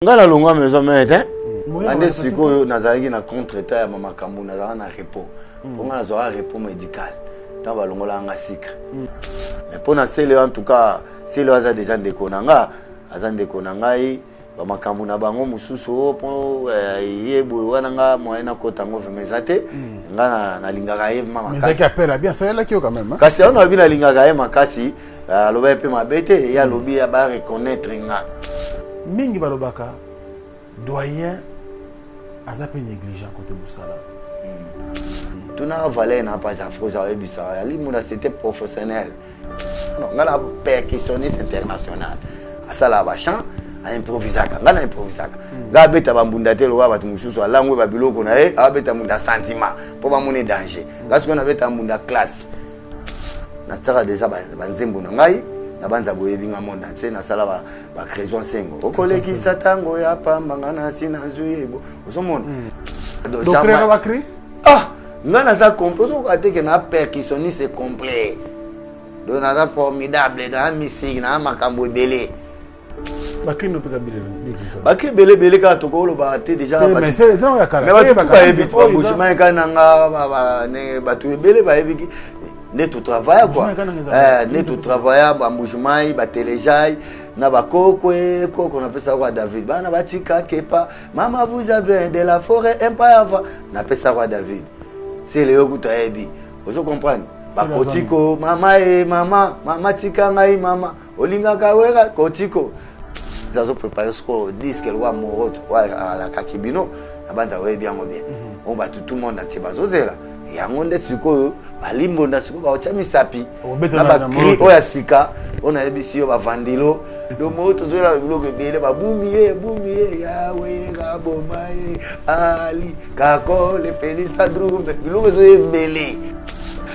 Ngala longa maison mère ande siko nazalaki na contre-temps ya mama kambu nazala na repos pour nga nazala repos médical tant balongola nga sikre mais pour na sele en tout cas sele aza déjà ndeko nanga aza ndeko nangai ba makambu na bango mususu po yebo wana nga moyena kota ngo vemezate nga na lingaka ye mama mais ça qui appelle bien ça là qui quand même kasi on a bien lingaka ye makasi loba pe mabete ya lobi ya ba reconnaître nga mingi balobaka doyen azape négligent côté musala tuna valeur na pas afro ça ebisa ali mona c'était professionnel non ngala percussionniste international asala ba chant a improvisaka ngala improvisaka nga beta bambunda te loba batu mususu alangwe ba biloko na ye abeta munda sentiment po ba mone danger parce qu'on avait un munda classe na tsaka déjà ba nzembo na ngai na banza boyebinga monde entier na sala ba création sengo okoleki satango ya pamba ngana sina zuyebo osomona donc créer ba créer ngana za complet ko ateke na percussionniste complet donc na formidable na musique na makambo belé bakri no pesa belé bakri belé ka tokolo ba te déjà mais c'est ça ya kala mais ba ebiti ba bushima kana nga ba ne batu belé ba ebiki ne tout travail quoi ne tout travail ba mbujumai ba téléjai na ba kokwe koko na pesa kwa David bana batika kepa mama vous avez de la forêt empire na pesa kwa David c'est le yokuta ebi vous comprenez ba kotiko mama mama tika ngai mama olinga kawera kotiko zazo préparer ce disque le wa moroto wa la kakibino na banza we bien bien on ba tout le monde ati bazozela yango nde sikoyo balimbo nda sikoyo baocha misapi na bakri oya sika ona ebisi yo bavandilo do moto zola biloko ebele babumiye yawe gabomaye ali kakole pelisa drume biloko zo ebele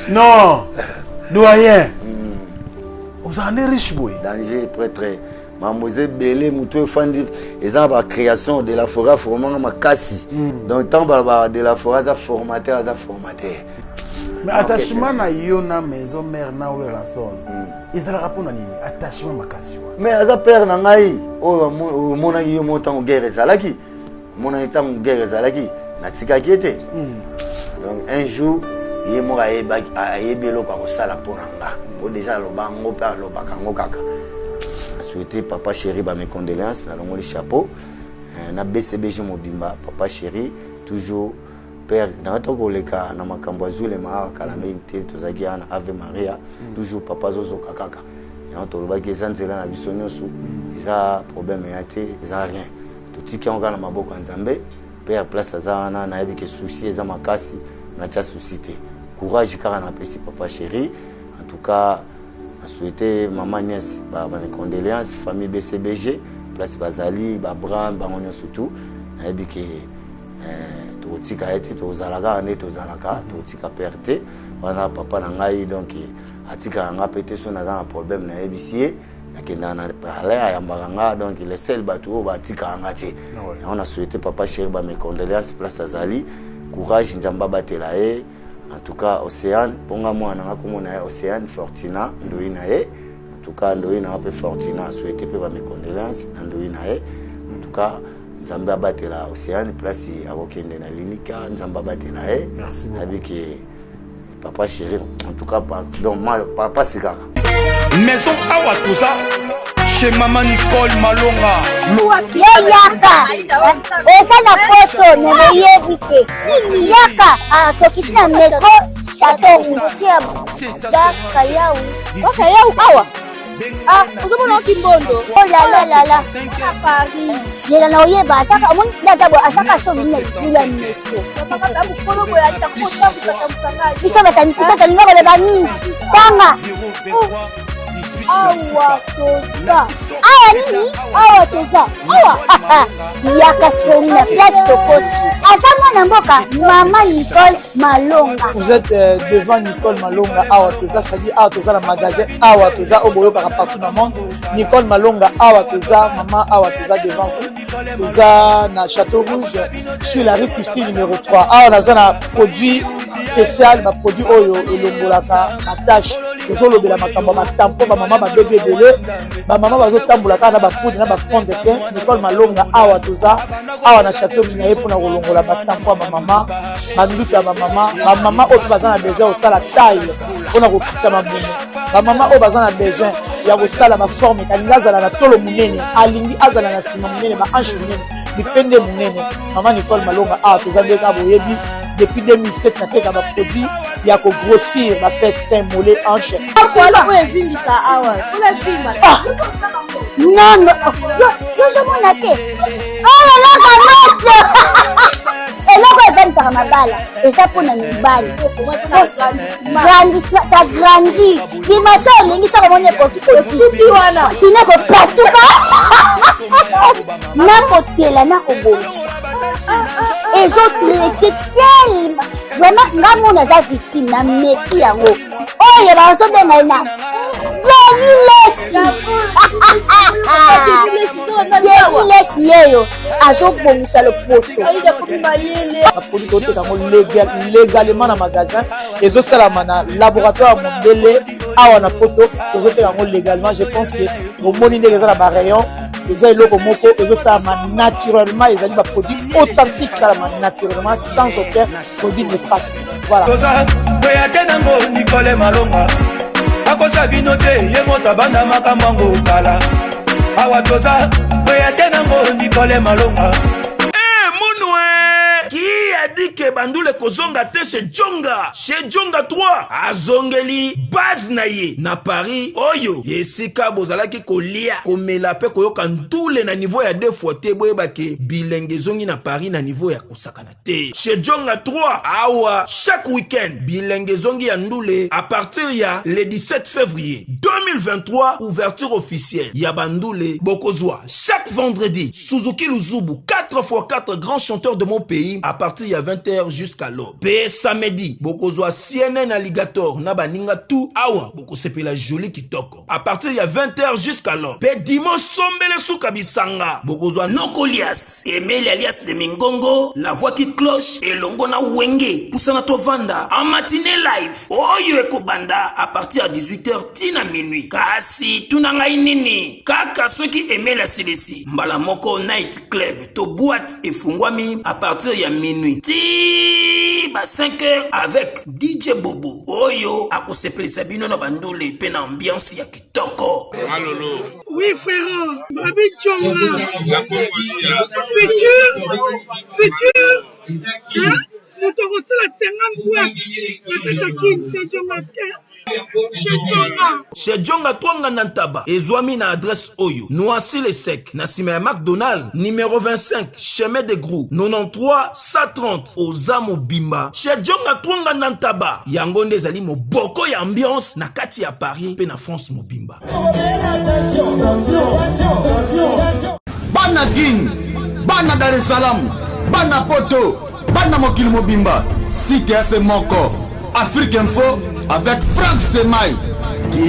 non doyen aux années riche boy danger prêtre Mamose belé muto fandi eza ba création de la forêt formant makasi donc tant de la forêt za formateur mais attachement na yo na maison mère na ou ranson ezala rapona nini attachement makasi mais aza père na ngai o mona yo motango guerre zalaki mona itango guerre zalaki na tikaki ete donc un jour ye mo ayebelo kwa kosala pona nga po déjà lo bango pa lo bakango kaka souhaité papa chéri ba mes condoléances na longo le chapeau na BCBG mobimba papa chéri toujours père na toko leka na makambo azule ma kala mete tozaki na Ave Maria toujours papa zozo kakaka ya to loba ke sanzela na bisonyoso isa problème ya te isa rien to tiki on na maboko nzambe père place azana na yebi ke souci eza makasi na tia souci te courage kaka na pesi papa chéri en tout cas souhaité maman Niès ba mes condoléances famille BCBG place bazali ba Bram ba onyo surtout na ebike to tika eti to zalaka ne to zalaka to tika perte wana papa na ngai donc atika nga pété so na za problème na ebisie na kenda na parler ya mbanga donc le seul bateau ba tika nga te on a souhaité papa chéri ba mes condoléances place azali courage nzamba batela e. En tout cas, Océane, ponga moi na komona Océane Fortina ndoina e. En tout cas, ndoina un peu Fortina souhaité pe ba mes condoléances ndoina e. En tout cas, nzamba batela Océane place akokende na linika nzamba batela e. Merci beaucoup. Avec papa chéri. En tout cas, donc papa sikaka. Maison Awatuza chez maman Nicole Malonga. Yaka esa na poto niliyevite yaka tokisina metro chateau ngutia bakayau awa uzomona kimbondo la Paris jela na oyeba asaka amoni ndazabo asaka so bina kula metro bisa tani ngaba ba nini kwanga awa nini awa toza yaka soni na place tokoti asama na mboka mama Nicole Malonga. Vous êtes devant Nicole Malonga awa toza, c'est-à-dire awa toza la magasin awa toza oboyo kaka partout dans le monde. Nicole Malonga awa toza, maman awa toza devant vous. Toza na Château Rouge sur la rue Custine numéro 3. Awa naza na produit spécial, ma produit oyo elongolaka na tâche tozolobela makambo ya batampo bamama babebe ebele bamama bazotambola kaka na bapoudre na bafond de teint. Nicole Malonga awa toza awa na chateau minaye mpona kolongola batampo ya bamama banduki ya bamama oyo baza na besoin kosala taille mpona kokita mabumu, bamama oyo baza na besoin ya kosala baforme kalingi azala na tolo monene alingi azala na nsima monene baanche monene bipende monene. Mama Nicole Malonga awa toza nde kaka boyebi depuis 2007 nateka baproduit ya kogrossir bafesse sein mollet hanche non yozomona te oyo loka eloko evanisaka mabala eza mpona mibali sa grandi dimension olingi soko moni ekoki kosuki wana sine kopasuka na kotela na kobongisa ezotraite telema vraiment nga mona aza victime na meki yango oyo bazobenga na Lesi yeyo azobongisa loposo baproduit toteka yango légalement na magasin ezosalama na laboratoire ya mondele awa na poto tozoteka yango légalement. Je pense que omoni ndenge eza na barayon eza eloko moko ezosalama naturellement, ezali baproduit authentique salama naturellement sans aucun produit néfaste. Voilà. Nicole Malonga akosa bino te ye moto abanda makambo yango kala awa toza oya te nango Nicole Malonga. Qui a dit que Bandoule kozonga te chez Djonga 3 azongeli base na ye na Paris oyo yesika bozalaki kolia komela pe koyoka ndule na niveau ya 2 fois te boyeba ke bilenge zongi na Paris na niveau ya kosakana te. Chez Djonga 3 awa chaque week-end bilenge zongi ya ndule à partir ya le 17 février 2023 ouverture officielle ya Bandoule bokozwa chaque vendredi Suzuki Luzubu 4x4 grands chanteurs de mon pays à partir de 20h jusqu'à l'aube. Pe samedi, bokozwa CNN Alligator na baninga tout awa boko sepela joli kitoko. À partir de 20h jusqu'à l'aube. Pe dimanche sombele souka bisanga. Bokozwa Nokolias, Emile alias de Mingongo, la voix qui cloche et longo na wenge. Poussana tovanda en matinée live. Oyo eko banda à partir de 18h tina minuit. Kasi tunanga inini. Kaka soki Emile Silesi. Mbala moko night club to boîte et fungwami à partir de minuit. Ti ba 5h avec DJ Bobo. Oyo akosepeli sabino na bandole pe na ambiance ya kitoko. Malolo. Oui frère, Babi Djonga. La Congolia. Futur. Hein? Nous te reçons la 50 boîtes. La Katakin, c'est Djonga. Chez Djonga Twanga Nantaba, ezwami na adresse Oyo, Noisy le Sec, na sima ya McDonald, numéro 25, chemin de Grou, 93 130, Ozamo Bimba. Chez Djonga Twanga Nantaba, yango nde ezali moboko ya ambiance na kati ya Paris pe na France Mobimba. Bana Guine, Bana Dar es Salaam, Bana Poto, Bana Mokili Mobimba, Cité FC Moko, Afrique Info avec Frank Semaï,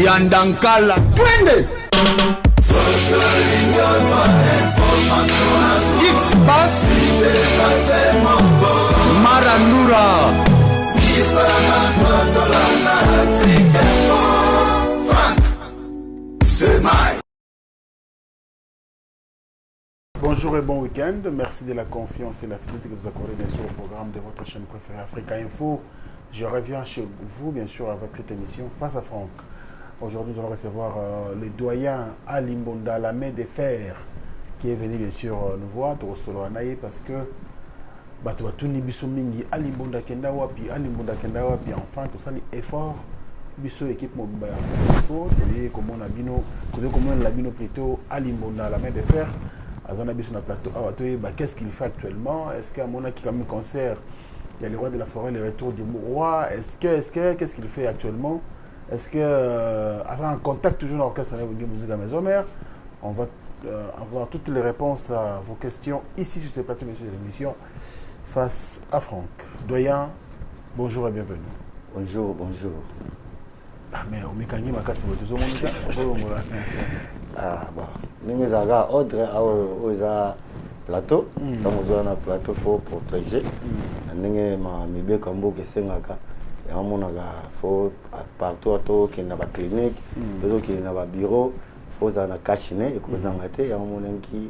Yandankala, Twende. X-Bass, Marandura, Frank Semaï. Bonjour et bon week-end. Merci de la confiance et la fidélité que vous accordez bien sûr au programme de votre chaîne préférée Africa Info. Je reviens chez vous bien sûr avec cette émission Face à Franck. Aujourd'hui nous allons recevoir le doyen Ali Mbonda, la main de fer, qui est venu bien sûr nous voir au solo anaye parce que Batouatouni Bisso Mingi, Ali Mbonda Kenda Wapi, enfin tout ça les efforts Bisso équipe Mobimba Info, comme on a bino, comme on a bino plutôt Ali Mbonda, la main de fer. Azana Bisso na plateau. Qu'est-ce qu'il fait actuellement? Est-ce qu'à mon qui comme concert? Il y a le roi de la forêt, le retour du roi. Qu'est-ce qu'il fait actuellement? Est-ce que, en contact toujours dans l'orchestre avec musique à Maison Mère, on va avoir toutes les réponses à vos questions ici sur ce plateau, monsieur de l'émission Face à Franck. Doyen, bonjour et bienvenue. Bonjour. Ah, mais au mécanique, ma casse, c'est tout le monde. Ah, bon. Nous avons ordre à plateau, donc on a un plateau pour protéger. Nous avons un kambo qui est ya mona ga faut partout to qui na ba clinique to qui na ba bureau faut za na kashine et ko zanga te ya mona qui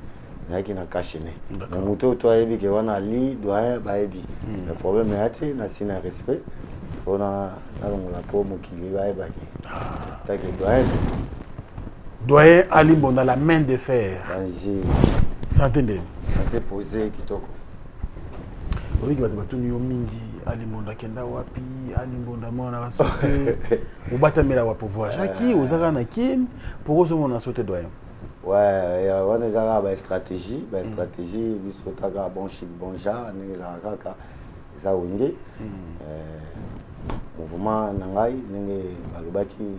na qui na kashine na muto to ayebi ke wana li doit ba ebi le problème est ati na sina respect on a la pomme qui va ba ki ta ke doyen Ali Mbonda la main de fer santé ndeni santé posé kitoko olingi bato batuni yo mingi Ali Mbonda kenda wapi Ali Mbonda mona ka sauté obatamela wa pouvoir jaki ozaka na kin pour ozo mona sauté doyen ouais ya wana zaka ba stratégie biso taka bon chic bon genre ne za kaka za wenge mouvement nangai nenge balobaki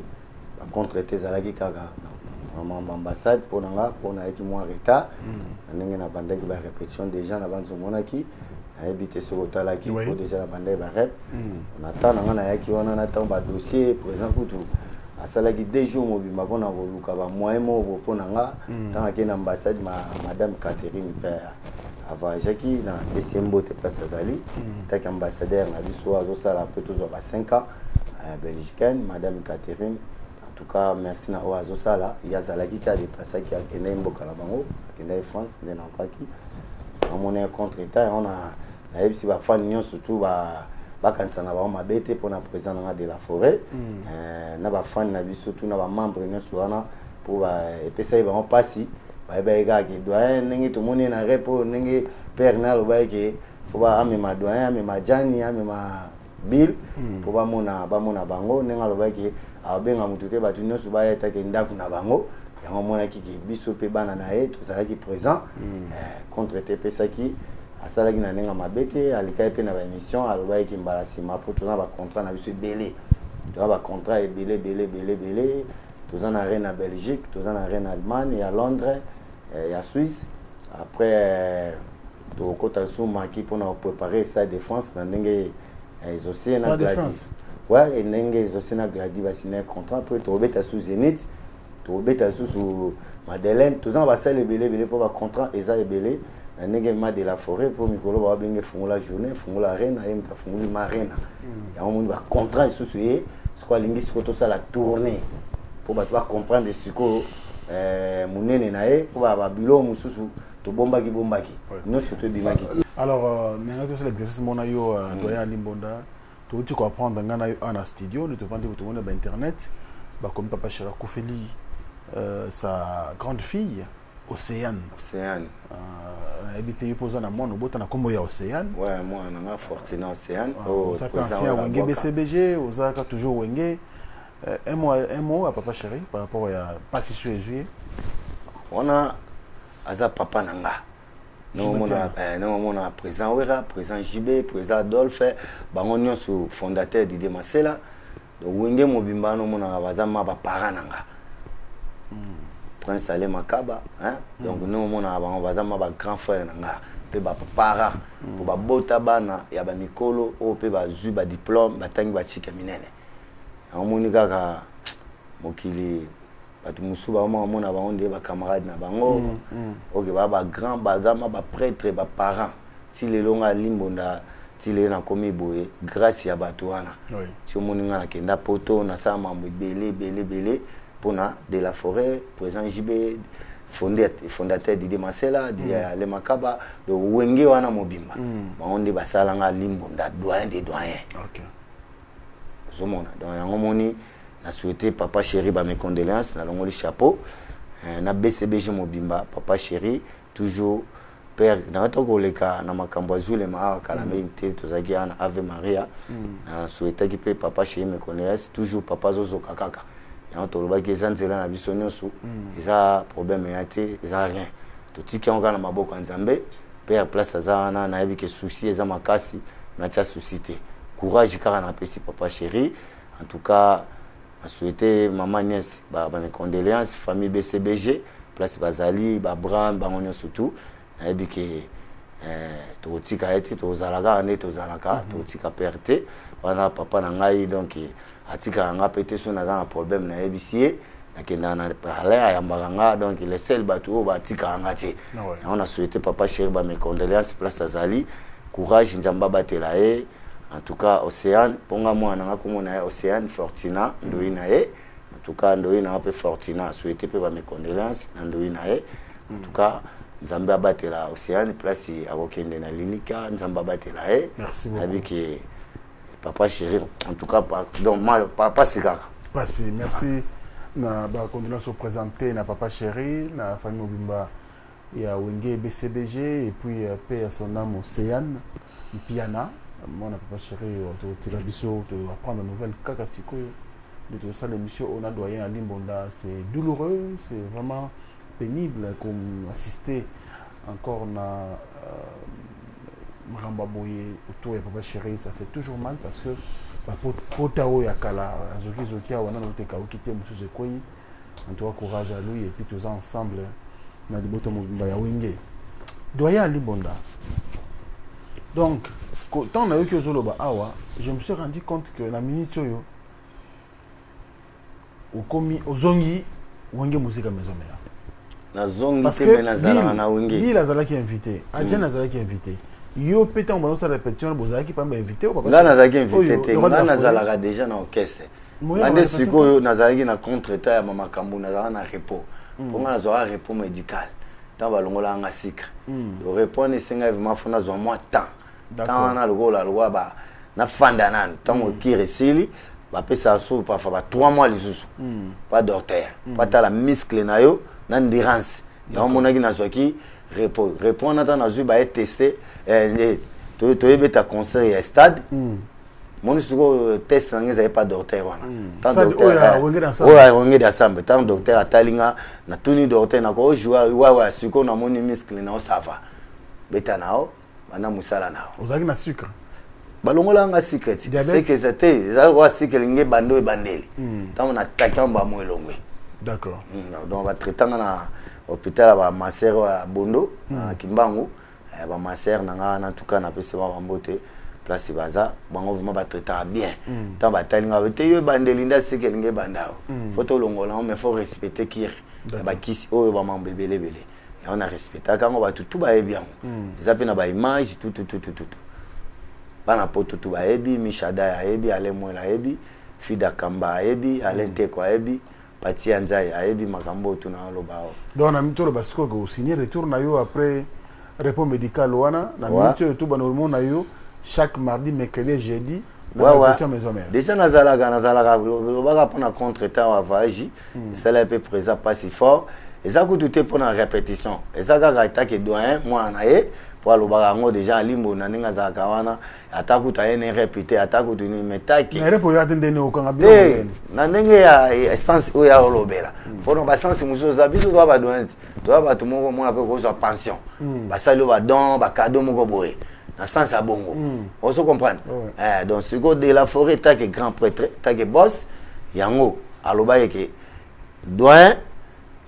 ba contre-traiter zalaki kaka ambassade pour nanga pour na eki moi retard ndenge na bandaki ba répétition déjà na banzo monaki habité sur hôtel qui pour déjà la bande ba rep on attend nanga na yaki wana na temps ba dossier présent kutu asalaki 2 jours mobima pona koluka ba moyen mo pour nanga tant que na ambassade madame Catherine Père avant jaki na deuxième bote place azali tant qu'ambassadeur na biso azo sala peu toujours ba 5 ans belgicaine madame Catherine. En tout cas, merci na oazo sala ya zalaki ka déplacer qui a kene mboka la bango kene France ne na paki on est contre état on a na yebisi ba fan nyon surtout ba kanisa na ba mabete pour na président de la forêt na ba fan na biso tout na ba membre nyon suana pour ba epesa ba pasi ba ga ki doyen ngi to moni na repo ngi père na lo ba ki faut ba amema doyen amema jani amema bill pour ba mona bango nenga lo ba ki abenga mutu te batu nyonso ba eta ke ndaku na bango yango mona ki biso pe bana na ye tozalaki présent contre TP saki asalaki na nenga mabete alikai pe na ba émission alobaki ki mbala sima po tozana ba contrat na biso belé to ba contrat e belé tozana reine na Belgique tozana reine Allemagne et à Londres et à Suisse après to kota suma ki pour na préparer Stade de France na ndenge ils aussi na Gladi ouais et ndenge aussi na Gladi ba signer contrat pour to beta sous Zénith to beta sous Madeleine tozana ba sale belé pour ba contrat eza belé ndenge ma de la forêt pour mikolo ba benge fungula journée fungula reine ayem ta funguli marina ya on ba contrat sous ye quoi lingi soto ça la tournée pour ba comprendre siko munene nae pour ba bilo mususu to bombaki non surtout bimaki alors nanga to c'est l'exercice mona yo doyen Ali Mbonda to tu comprendre ngana yo en studio nous te vendre tout le monde ba internet ba comme papa Chera Koufeli sa grande fille Océane habité posa na mwana bota na kombo ya Océane ouais moi na Fortuna Océane ça ancien wenge BCBG ozaka toujours wenge un mot à papa Chéri par rapport à pas si sur juillet on a aza papa nanga non mona président Wera président JB président Adolphe bango nyonso fondateur Didier Masela donc wenge mobimba no mona bazama ba parents nanga Prince Ale Makaba hein donc nous mona bango bazama ba grand frère nanga pe ba para pour ba bota bana ya ba mikolo o pe ba zu ba diplôme ba tangi ba chika minene amoni kaka mokili batu musuba mona ba onde ba camarade na bango OK ba grand bazama ba prêtre ba parents ti le longa limbonda ti le na komi boye grâce ya batu wana ti omoni ngana kenda poto na sa mambo belé pona de la forêt président JB fondateur Didier Masela Ale Makaba de wenge wana mobimba ba onde basala nga limbonda doyen des doyens OK zomona donc yango moni na souhaité papa Chéri ba mes condoléances na longoli chapeau na BCBG mobimba papa Chéri toujours père na toko leka na makambo azule ma calamité tozaki na Ave Maria na souhaité ki pe papa Chéri mes condoléances toujours papa zozo kakaka yango tolobaki ezanzela na biso nyonso eza problème ya te eza rien totiki yango na maboko ya Nzambe père place aza na yebi ke souci eza makasi na tia souci te courage kaka na pesi papa Chéri en tout cas a souhaité maman nièce ba mes condoléances famille BCBG place bazali ba Bram ba onyo surtout na yebi ke to tika ete to zalaka ne to zalaka to tika perte wana papa na ngai donc atika nga pété so na za problème na yebisie na kenda na parler ayambaka nga donc les seuls bato ba tika nga te on a souhaité papa Chéri ba mes condoléances place azali courage nzamba batela e En tout cas, Océane, pour moi, on a Océane Fortina, Ndoinae. En tout cas, Ndoina peu Fortina, souhaité peu mes condoléances, Ndoinae. En tout cas, Nzamba batela Océane, place à Okende na Linika, Nzamba batela. Merci beaucoup. Avec Papa Chéri, en tout cas, donc moi, Papa Sikaka. Merci. Na ba condoléances présentées na Papa Chéri, na famille Obimba. Il y a Wenge BCBG et puis paix à son âme Océane, Piana. Mon Papa Chéri, tu as besoin de apprendre une nouvelle Kakasiko. De tout ça, l'émission On a doyen à Limbonda, c'est douloureux, c'est vraiment pénible comme assister encore à Maramba Boye autour de Papa Chéri, ça fait toujours mal parce que pour Tao Yakala, Zoki, on a noté Kao quitté Moussou Koyi, en tout cas, courage à lui et puis tous ensemble. Na liboto mobimba ya wenge doyen à Libonda. Donc quand on a eu que Zoloba awa, je me suis rendu compte que la minute yo au komi ozongi wenge musique maison mère Na zongi parce te que nazala na wenge Bill azala qui invité Adjan azala qui invité yo pété en balance répétition bozala qui pas invité ou pas là nazala qui invité te nga nazala déjà na orchestre ande siko nazala qui na contre-temps ya mama Kambu nazala na repos pour nga nazala repos médical tant balongola nga sika le repos ne senga vraiment fona zo moi temps tant na logola lwa ba na fanda nan tant ki resili ba pesa so pa fa ba 3 mois lisusu pas docteur pas ta la muscle na yo na endurance ya mona ki na zoki repos na ta na zu ba tester to ebeta concert ya stade mon suko test na ngeza pas docteur wana tant docteur oya wonge da sambe tant docteur atalinga na tuni docteur na ko jouer wa suko na moni muscle na ça va beta nao bana musala nao ozaki na sucre balongola nga secret c'est que c'était ça wa secret nge bando e bandeli tant on attaque en ba mo elongwe d'accord donc va traiter na hôpital ba maser wa Bondo Kimbangu ba maser na en tout cas na pese ba mbote place baza bango vraiment ba traiter bien tant ba talinga te yo bandeli nda secret nge bandao photo longola mais faut respecter qui ba kisi o ba mambebele bele et on a respecté quand on va tout ba bien ils appellent na ba image tout bana poto tout ba ebi Mishada ebi Alemwela ebi Fida Kamba ebi Alenteko ebi Pati Anzai ebi makambo tu na lobao donc na mitoro basiko ko signer retour na yo après repos médical wana na mitoro tout ba normal na yo chaque mardi mercredi jeudi ouais. Déjà nazalaka lobaka pona contre-temps wa vaji ça là peu présent pas si fort et ça coûte tout pour la répétition et ça kaka take doyen moi na ye pour lobaka ngo déjà limbo na ninga za kawana atakuta ene répéter atakuta ni metaki na repo ya tende ne okanga bien na ndenge ya essence o ya lobela pour ba sens muso za biso to ba doyen to ba tout moko mo ape ko so pension ba salo ba don ba cadeau moko boye dans sens à bongo on se comprend donc ce go de la forêt ta que grand prêtre ta que boss yango aloba yeke doyen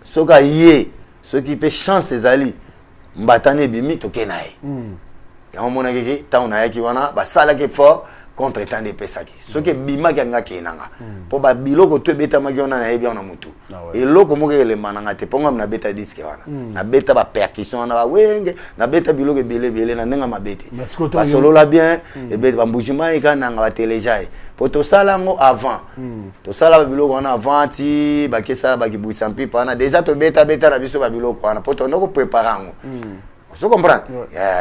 soka yé ce qui peut chance ezali mbatane bimi to kenae ya mona keke ta ona yaki wana ba sala ke fort contre temps de pesaki ce que bima kanga kenanga po ba biloko to beta magiona na yebi ona mutu et loko mo ke le mananga te ponga na beta disque wana na beta ba percussion na wenge na beta biloko bele na nenga mabete ba solo la bien et beta mbujima ikana nga ba téléjaye po to sala ngo avant to sala biloko wana avant ti ba kesa ba kibuisa mpipa na déjà to beta na biso ba biloko wana po to ndoko préparer ngo vous comprenez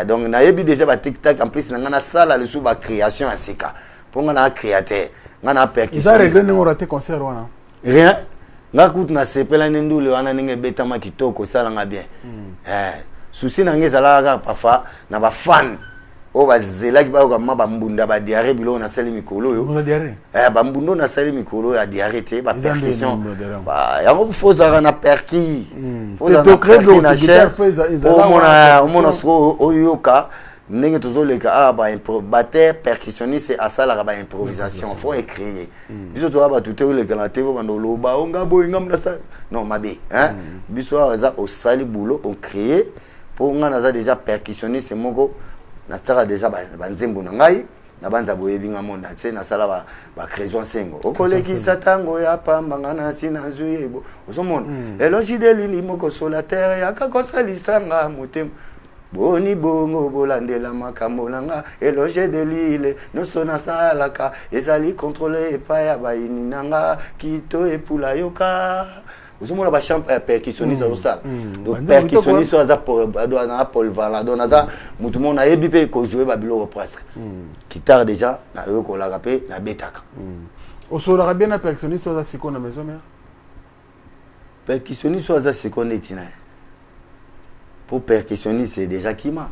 donc na yebi déjà ba tic-tac en plus na sala le sous ba création à sika pour na créateur na percussion ils a réglé ngo raté concert wana rien nga kutu na sepela ndule wana ninge beta ma kitoko sala nga bien souci na ngeza la parfois na ba fan o ba zelaki ba ko ma mbunda ba diarrhée bilo na sali mikolo yo ba mbundo na sali mikolo ya diarrhée te ba percussion ba yango foza na perki foza na perki na chef o mona so oyoka ndenge tozoleka ba batteur percussionniste asala ba improvisation faut écrire biso to ba tout le kana tevo bando loba onga boyinga mnasa non mabe biso aza au sali boulot on créer pour nga za déjà percussionniste moko na tsaka déjà ba nzembo na ngai na banza boyebinga monda tse na sala ba création sengo okolekisa tango ya pamba ngana sina zuyebo osomona elogi de lili moko sur la terre ya kakosa lisanga motem boni bongo bolandela makambo nanga eloge de l'île noso nasalaka ezali contrôlé epai ya bayini nanga kito epula yoka ozomona percussionniste azosala donc percussionniste aza polyvalent donc aza motu moko nayebi mpe kojoue babiloko presque guitare déjà nayokolaka mpe nabetaka osolaka bien na percussionniste aza siko na maison mère percussionniste aza siko neti na ye pour percussionniste c'est déjà kima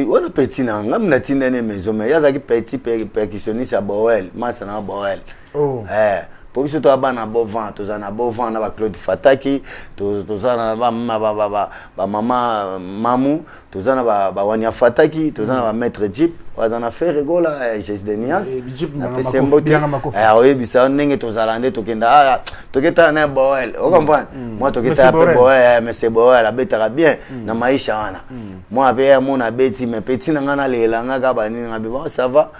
wana petit na nga mina tinda ne maison mais yazaki petit percussionniste à Boel masa na Boel pour biso to abana bo vent to zana bo vent na ba Claude Fataki to zana ba mama mamu to zana ba wanya Fataki to zana ba maître Jeep wazana faire rigola Jes Denias na pesembo oyebisa ndenge to zalande to kenda to keta na Boel o comprendre moi to keta pe Boel mais c'est Boel abetaka bien na maisha wana moi pe mona beti mais petit na ngana lelanga ka bani ngabe bon ça va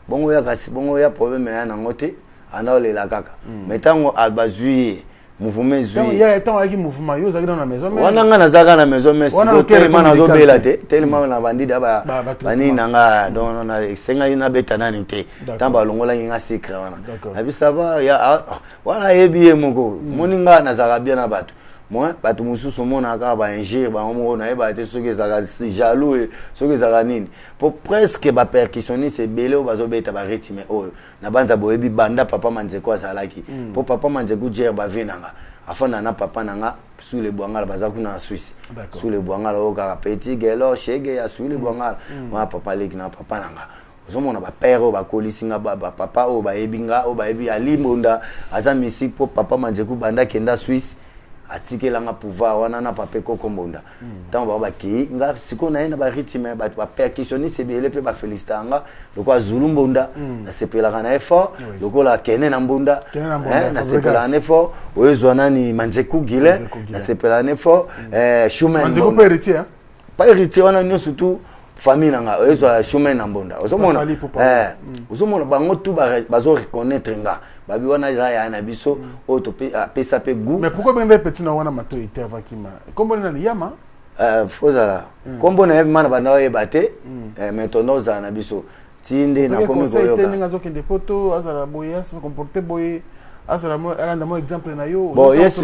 bongo ya kasi bongo ya problème ya na ngote ana le la kaka mais tango albazui mouvement zui ya tango aki mouvement yo zaki dans la maison mais wana nga nazaka na maison mais tellement na zobela te tellement na bandida ba bani nanga donc na senga ina beta nani te tamba longola nga secret wana abi ça va ya wana yebi moko moninga nazaka bien na bato moi bato mususu mona ka ba ingir ba mo na eba te soki zaka jaloux et soki zaka nini pour presque ba percussionniste belé o bazobeta ba rythme oyo na banza boyebi banda papa manzeko asalaki pour papa manzeko jer ba vinanga afana na papa nanga sous les boangala bazaku na Suisse sous les boangala o ka petit gelo chege ya sous les boangala moi papa leki na papa nanga ozomona ba père o ba kolisinga ba papa o ba ebinga o ba ebi alimbonda aza musique pour papa manzeko banda kenda Suisse atikelanga pouvoir wana na pape kokombonda tant ba ki nga siko na ina ba rythme ba percussionniste bele pe ba felicitanga loko Zulu mbonda na sepelaka na effort loko la kene na mbonda na sepelaka na effort oezwa nani Manzeku Gile na sepelaka na effort Shumen Manzeku pe héritier pas héritier wana nyo surtout famille nanga oezwa Shumen na mbonda ozomona bango tu bazo reconnaître nga babi wana ya na biso o to pesa pe goût mais pourquoi ben petit na wana mato iterva kima kombo na yama fozala kombo na mana bana e bate mais tonoza na biso tinde na komi ko yoka nga zo kende poto azala boya se comporter boye azala mo elanda mo exemple na yo bon yes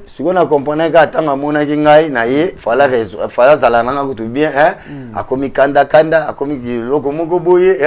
siko na comprendre ka tanga mona ki ngai na ye fala zala nanga kutu bien akomi kanda akomi loko moko boye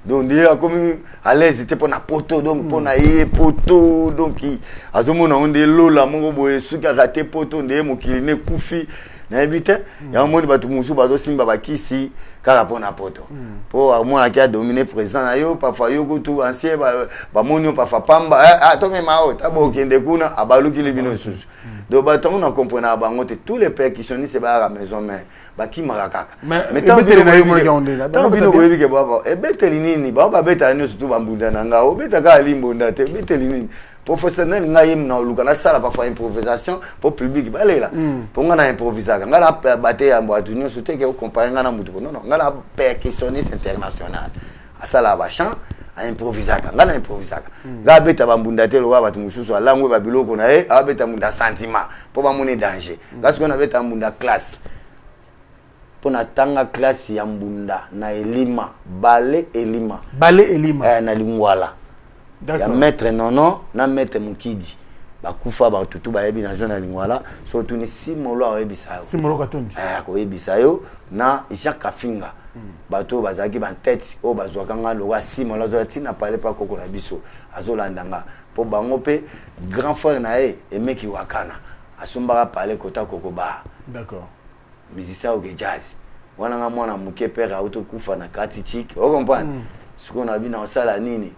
donc ndi akomi à l'aise te pona poto donc pona ye poto donc azomona onde lola moko boye suka raté poto ndé mokili ne kufi na ebite ya moni batu musu bazo simba bakisi kala pona poto po mona ki a dominer président na yo parfois yo kutu ancien ba moni parfois pamba to me mao tabo kende kuna abaluki libino susu do baton na comprendre bango te tous les percussionnistes ba la maison mais baki marakaka mais beteli na yo mona ki ondela tant bino boyebi ke baba beteli nini baba beta ni surtout bambunda nanga o beta ka limbonda te beteli nini professionnel ngai na lukana sala parfois improvisation pour public balela pour ngana improvisaka ngala bate ya mbwa dunyo sote ke comparer ngana mutu non ngala percussionniste international asala ba chant a improvisaka ngana improvisaka ga beta bambunda te lo batu mususu alangwe ba biloko na e abeta munda sentiment pour ba moni danger parce qu'on avait mbunda classe pour na tanga classe ya mbunda na elima balé elima na lingwala ya maître nono na maître mukidi bakufa ba tutu ba yebi na zone lingwala so tuni simolo oyebisa yo simolo katondi ko yebisa yo na Jacques Kafinga bato bazaki ba tête o bazwaka nga lo wa simolo zo tina parler pas koko na biso azolandanga po bango pe grand frère na e emeki wakana asombaka parler kota koko ba d'accord musicien au jazz wana nga mwana muke père auto kufa na kati chik o comprendre siko na bina osala nini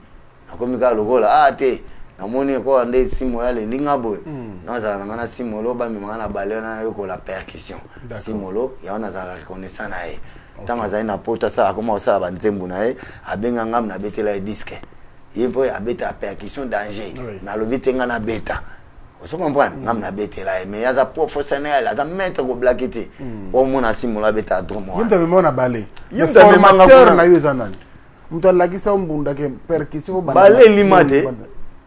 akomika lokola te namoni ko ande simo ya lelinga boy nazala ngana simolo ba mi ngana balena yo ko la percussion simolo ya ona za reconnaissance na ye tanga za ina pota sa akoma osala ba nzembu na ye abenga ngam na betela e disque yepo ya beta percussion danger na lobite ngana beta oso comprendre ngam na betela mais ya za professionnel ya za maître ko blaquete o mona simolo beta dromo yimta mona balé yimta formateur na yo zanani mtu alakisa mbunda ke percussion balé limate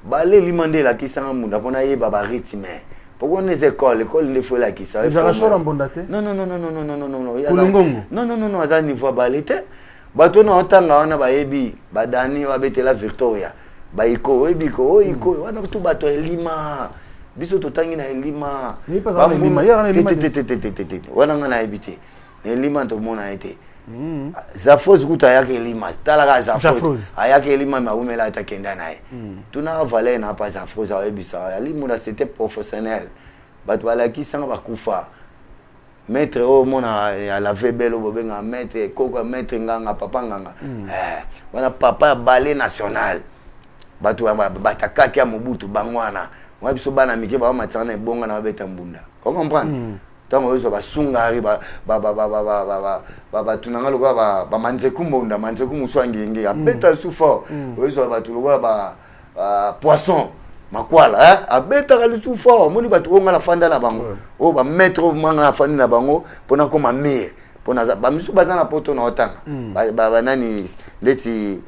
balé limande la kisanga mbunda pona ye baba rythme pourquoi les écoles il faut la qui ça les arracheurs en bondate non à niveau balité bato na otanga wana bayebi badani babetela Victoria baiko ebiko iko wana tout bato elima biso totangi na elima wana ngana ebité elima to mona été Zafos kuta yake elima talaka Zafos ayake elima maumela atakenda naye tuna valé na pas Zafos ayebisa elimuna c'était professionnel bato balaki sanga bakufa maître au mona ya la vebelo bobenga maître koko maître nganga papa nganga wana papa ballet national bato batakaki ya Mobutu bangwana mwa biso bana mike ba matana ebonga na babeta mbunda on comprendre tant ozo basungari ba tunanga lokwa ba manzeku mbunda manzeku muswangi abeta souffort ozo batu lokwa ba poisson makwala abeta ka souffort moni batu onga la fanda na bango o ba mettre manga na fanda na bango pona koma mire pona ba misu bazana poto na otanga ba nani ndeti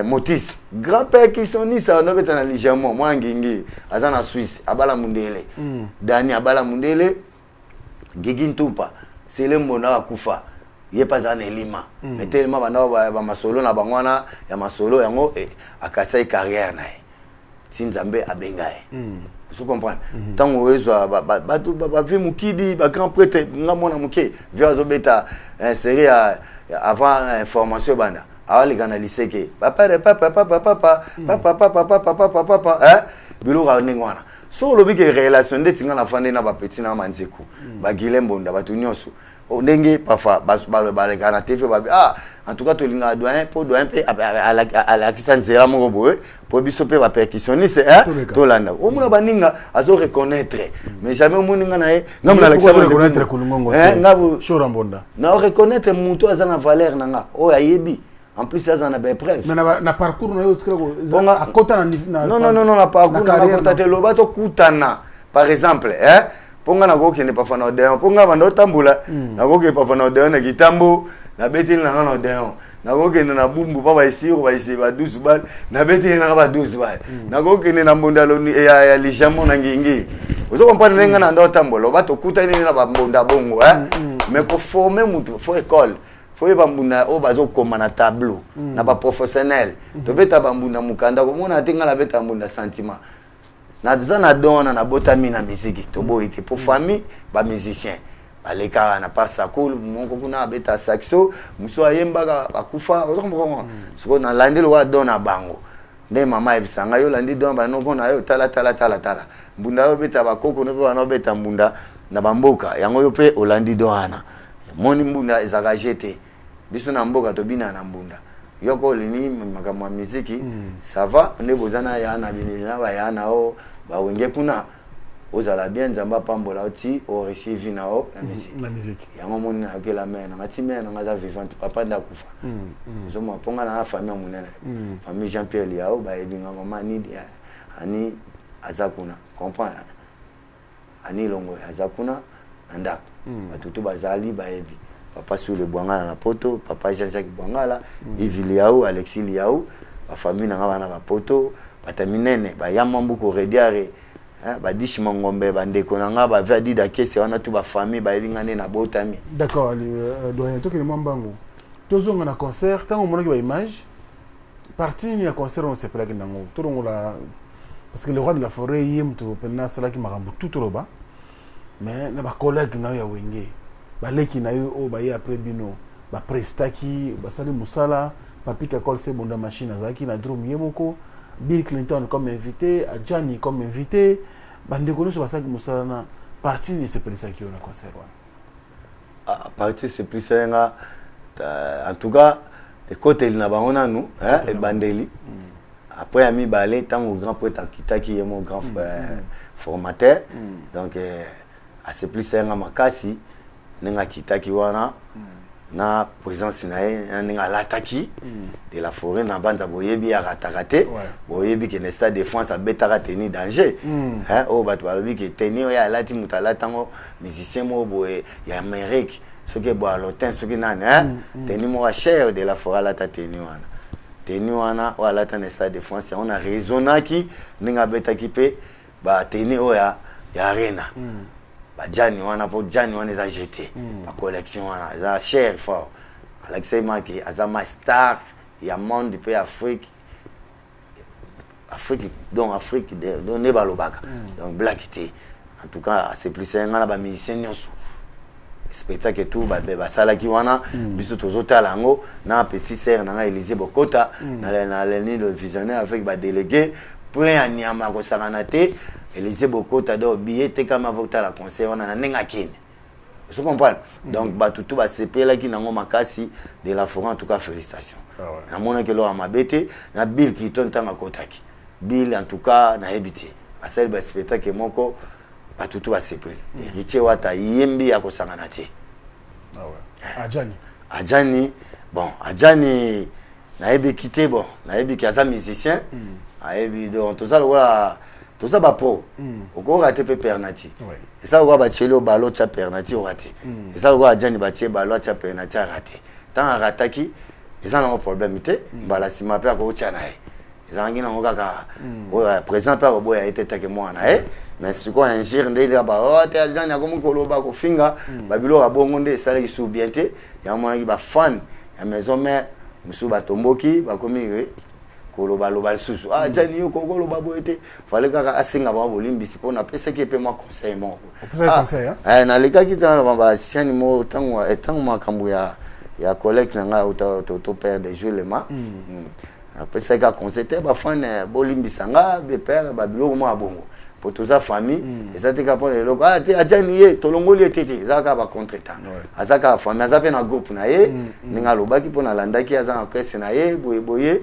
Motis grand-père qui sont ni ça no beta na légèrement moi ngingi azana Suisse abala mundele Dani abala mundele Gigi Ntumpa c'est le mona akufa ye pas en elima mais tellement bana ba masolo na bangwana ya masolo yango akasa carrière na Sinzambe abengae vous comprenez tant ozo ba vi mukidi ba grand prêtre ngamona muke via zo beta série avant information bana awali kana liseke papa bilo ga ningwana so lo bike relation de tinga na fande na ba petit na manzeku ba gilembonda ba tunyoso ndenge pafa ba kana TV ba en tout cas to linga doyen po doyen pe ala kisanzera mo boye po biso pe ba percussionniste to landa o muna baninga azo reconnaître mais jamais muninga na ngamna la reconnaître kulungongo ngabu shora mbonda na reconnaître mutu azana valeur nanga o ayebi en plus ça en a bien preuve mais na parcours na yo tsika à kota na non la parcours na kota te lobato kutana par exemple ponga na goke ne pa fana odeo ponga bando tambula na goke pa fana odeo na kitambo na betili na odeo na goke na bumbu pa ba isiro ba isi ba 12 bal na betili na ba 12 bal na goke ne na mbondalo ya lishamo na ngingi ozo comprendre nga na ndo tambolo bato kutani na ba mbonda bongo mais ko former mutu fo école faut y bambuna o bazo koma na tableau na ba professionnel to beta bambuna mukanda ko mona tinga la beta mbunda sentiment na zana dona na botami na musique to boite pour famille ba musicien baleka na pasa cool monko kuna beta saxo muso ayemba bakufa o comprendre siko na landelo wa dona bango nde mama ebisanga yo landi don ba no kona yo tala mbunda yo beta bakoko no ba no beta mbunda na bamboka yango yo pe olandi doana moni mbunda ezaka jeté biso na mboka to bina na mbunda yoko lini makamwa muziki ça va ne bozana ya na binina ba ya na o ba wenge kuna ozala bien nzamba pambola oti o receive na o na muziki yango moni na kela mena ngati mena ngaza vivante papa nda kufa zo mo ponga na famille munene famille Jean Pierre Liao ba edinga mama ni ani azakuna comprendre ani longo azakuna ndako batutu bazali baebi papa sur le Bwangala na poto papa Jean-Jacques Bwangala Yves Liao Alexis Liao ba famille na bana ba poto bataminene ba yamambu ko rediare ba dishi mangombe ba ndeko na nga ba vadi da kese wana tu ba famille ba elingane na botami d'accord doyen to ke le mambango tozonga na concert tango monaki ba image partie ni ya concert on se plaque nango to la parce que le roi de la forêt yim to penna sala ki makambu tout roba mais na ba collègue na ya wenge ba leki na yo o ba ye après bino ba prestaki ba sali musala papika kolse bonda machine azaki na drum yemoko Bill Clinton comme invité Adjani comme invité bande kono so basaki musala na partie ni se prestaki na concert à partie c'est plus ça en tout cas écoute il na bangona nous et bandeli après ami balé tant au grand prêtre kitaki mon grand formateur donc à ce plus c'est un makasi nenga kitaki wana na présence na nenga lataki de la forêt na banda boyebi ya ratakate boyebi que nesta défense a betara tenir danger o batu balobi que tenir ya lati mutala tango musicien mo boye ya Amérique ce que boa lotin ce que nane tenir mo cher de la forêt la tenir wana tenir wana wala ta nesta défense on a raisonné qui nenga betaki pe ba tenir oya ya arena ba jani wana po jani wana za jeté ba collection wana za cher fort Alexei Maki azama star ya monde pe Afrique donc Afrique donc ne balobaka donc black té en tout cas c'est plus un ngana ba musicien nyonso spectacle et tout ba sala ki wana biso tozotala ngo na petit sœur na Élysée Bokota na l'ennemi le visionnaire avec ba délégué plein à nyama ko sakana té Élysée Bokota do billet te kama vota la concert wana na nenga kine vous comprenez donc ba tout ba sepela ki nango makasi de la forêt en tout cas félicitations na mona ke lo amabete na bill ki tontanga kotaki bill en tout cas na habité asel ba spectacle moko ba tout ba sepela héritier wata yembi ya ko sakana té Adjani bon Adjani na ebi quitté bon na ebi ki asa musicien a ebi donc tout ça voilà tout ça ba pro oko raté pe pernati et ça va ba chelo balo cha pernati raté et ça va Adjani ba che balo cha pernati raté tant rataki et ça n'a problème té bala sima pe ko cha na e ça ngina ngaka présent pa boya a été take moi na mais ce qu'on ingère ndeli ba ote Adjani akomo koloba ko finga ba bilo ba bongo nde sala ki sou bien té ya mo ba fan ya maison mère musu ba tomboki ba komi koloba loba susu Adjani yo koloba boyete fallait kaka asinga ba bolimbi sipo na pesa ki pe moi conseil mon conseil na leka ki tana ba siani mo tango makambu ya collègue nga to père de Julema après ça ka conseil ba fan bolimbi sanga be père ba bilo mo abongo pour toute sa famille et ça te capone le loco Adjani ye tolongoli tete zaka ba contretemps azaka famille azape na groupe na ye ninga lobaki pona landaki azanga kese na ye boye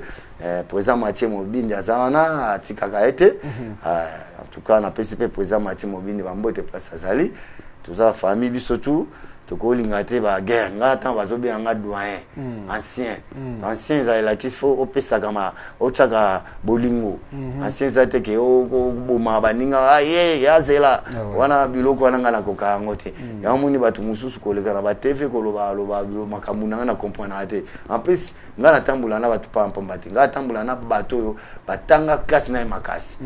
président Mathieu Mobindi azana atikaka ete en tout cas na PCP président Mathieu Mobindi bambote place azali toute sa famille bisotu tokolinga te ba guerre ngata bazobe nga doyen ancien za relatif fo opesa kama ochaka bolingo ancien za te ke o boma baninga ya zela wana biloko wana ngana ko ka ngote ya muni batu mususu ko le kana ba TV ko loba makamuna na comprendre ate en plus ngana tambula na batu pa mpambati ngana tambula na bato batanga classe na makasi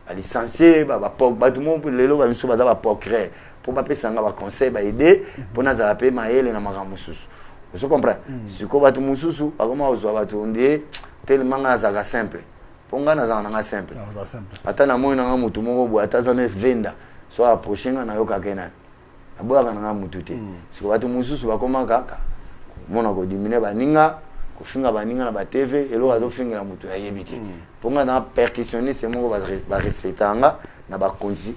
a licencié batu mo lelo ba miso baza ba procréer pour pas pesa nga ba conseil ba aider pour na za pe maele na makambo susu vous comprenez si ko batu mususu akoma ozwa batu ndie tellement nga za simple ponga na za nga simple ata na moyo nga mutu moko bo ata za ne venda so approcher nga na yoka kena aboya nga mutu te si ko batu mususu bakoma kaka mona ko diminuer baninga ko finga baninga na ba TV elo azo finga na mutu ayebiti ponga na percussionniste moko ba respectanga na ba konzi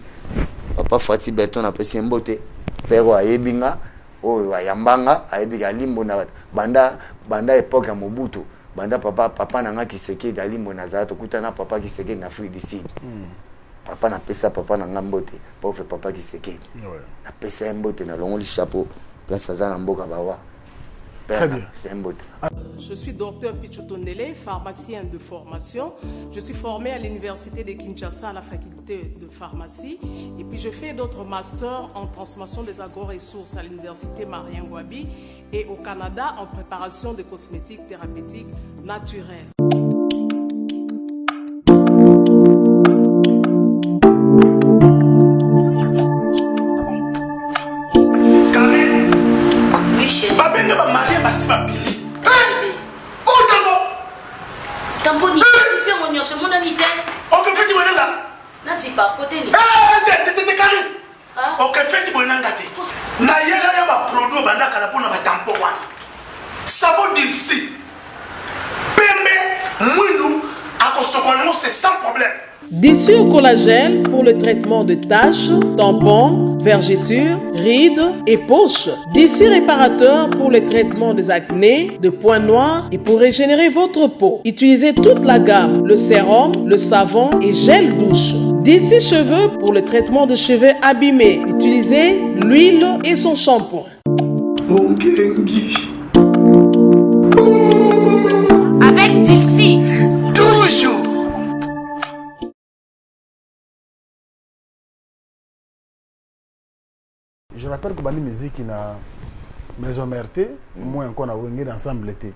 papa Fati Beton na pesi mbote pero ayebinga o ayambanga ayebika limbo na banda époque ya Mobutu banda papa na nga Kisekedi alimbo na za to kutana papa Kisekedi na Afrique du Sud papa na pesa papa na nga mbote pauvre papa Kisekedi na pesa mbote na longoli chapeau place za na mboka bawa. Très bien. C'est un beau. Je suis docteur Pichotondele, pharmacien de formation. Je suis formé à l'université de Kinshasa à la faculté de pharmacie. Et puis je fais d'autres masters en transformation des agro-ressources à l'université Marien Ngouabi et au Canada en préparation de cosmétiques thérapeutiques naturelles. Tamponi, c'est bien mon nom, c'est mon ami. Ok, fais-tu mon nom? Non, c'est pas côté. T'es carré. Ok, fais-tu mon nom? Na yela ba produit banda kala pona ba tampo wana. Savon d'ici. Pembe, mounou, akosokono c'est sans problème. D'ici au collagène pour le traitement de taches, tampons, vergetures, rides et poches. D'ici réparateur pour le traitement des acnés, de points noirs et pour régénérer votre peau. Utilisez toute la gamme, le sérum, le savon et gel douche. D'ici cheveux pour le traitement de cheveux abîmés. Utilisez l'huile et son shampoing. Avec Dixie. Toujours. Je rappelle que la musique na maison merte, moi encore na wengé ensemble était.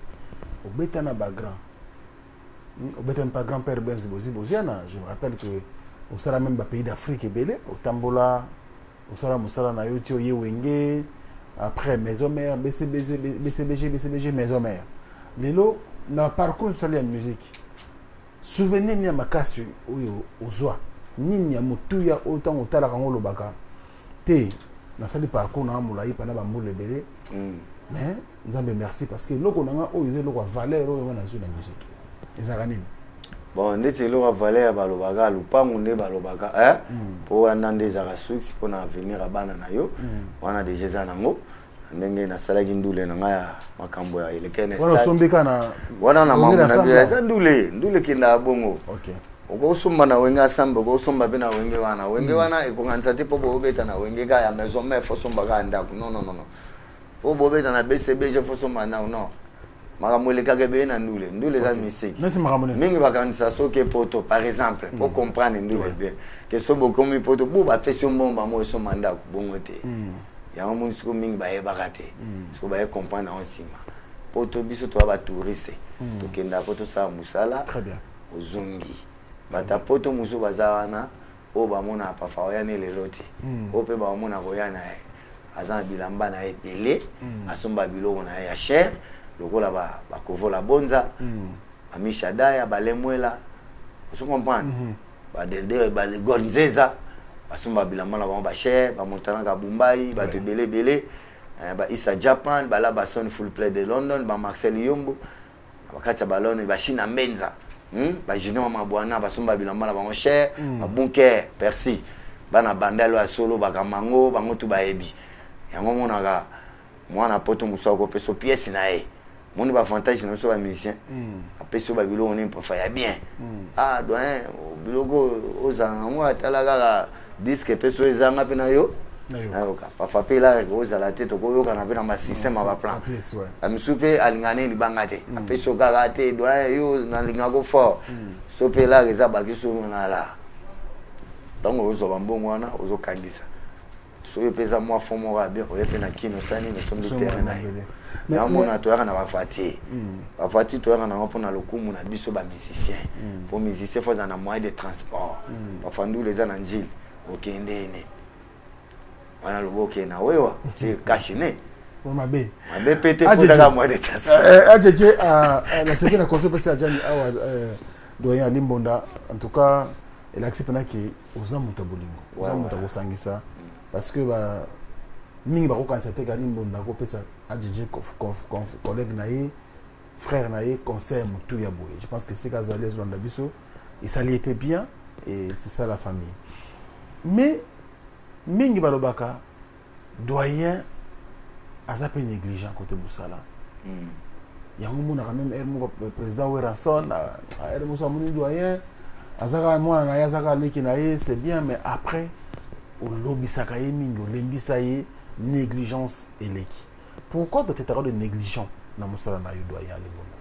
Au bétana ba grand. Au bétana pas grand-père Benz Boziana, je me rappelle que au sera même pays d'Afrique et belé au tambola au sera musala na yo tio yewenge après maison mère BCBG maison mère lelo na parcours sali ya musique souvenir ni ya makasi oyo ozwa nini ya mutuya autant otala kango lobaka te na sali parcours na mulai pana ba mbule belé mais nzambe merci parce que loko nanga oyo ze loko valeur oyo na zona musique ezaka nini bon ndeti loko valeur balobaka lupangu nde balobaka po anande zaka succès pour na avenir abana na yo wana déjà za nango ndenge na salaki ndule na ngaya makambo ya elekene stade wana sombika na wana na mambo na bia ndule kinda bongo okay uko usumba na wenge asamba uko usumba bina wenge wana ikonganza tipo bobeta na wenge ka ya maison mère fo sumba ka ndako non fo bobeta na BCBG fo sumba na non makamole ka kebe na ndule za musique mingi bakanisa soke poto par exemple pour comprendre ndule bien que so bokomi poto bu ba pression bomba mo so manda bongo te ya mon siko mingi ba yebaka te siko ba comprendre en sima poto biso to ba touriste to kenda poto sa musala très bien ozungi bata poto muso bazawana o ba mona pa fa ya ne lelo te o pe ba mona ko ya na azan bilamba na epele asomba biloko na ya cher lokola ba kovola bonza amisha daya balemwela vous comprenez ba dende ba gonzeza basomba bilamba na ba cher ba montana ka bumbai ba te belé ba isa Japan ba la ba son full play de London ba Marcel Yombo ba kacha balone ba China Menza ba junior mabwana basomba bilamba na ba cher ba bunker Percy bana bandalo ya solo ba kamango bango tu ba ebi yango monaka mwana poto musako peso pièce na e moni ba avantage no so ba musicien apeso ba biloko ne pa ya bien doyen biloko ozanga mo atala kaka disque peso ezanga pe na yo nayoka pa fape la ozala te to koyoka na pe na ma système ba plan amisupe alingane libanga te apeso kaka te doyen yo na linga ko fort so pe la reza ba kiso na la tango ozo bambongo wana ozo kangisa so ye pesa moi fond mo bien o ye pe na kino sani no sombe terrain na ile na mona to yana ba fati to yana na pona lokumu na biso ba musicien pour musicien faut dans un moyen de transport ba fandu les ana njili okendene wana loboke na wewa ti kashine pour mabe pété pour la moyen de transport ajeje la seconde conseil parce que Jani awa doyen Limbonda en tout cas elle accepte na ki ozamuta bolingo ozamuta kosangisa parce que ba mingi ba ko kanisa te ka Limbonda ko pesa ajeje collègue naïe frère naïe conseil mutu ya boye je pense que c'est cas les Rwanda biso et ça lié bien et c'est ça la famille mais mingi balobaka doyen azape négligent côté musala yango mona quand même ermo président Weranson ermo so moni doyen azaka mona na yazaka leki na ye c'est bien mais après au lobisaka ye mingi olembisa ye négligence eleki pourquoi tu t'as de négligent na musala na yo doyen alimona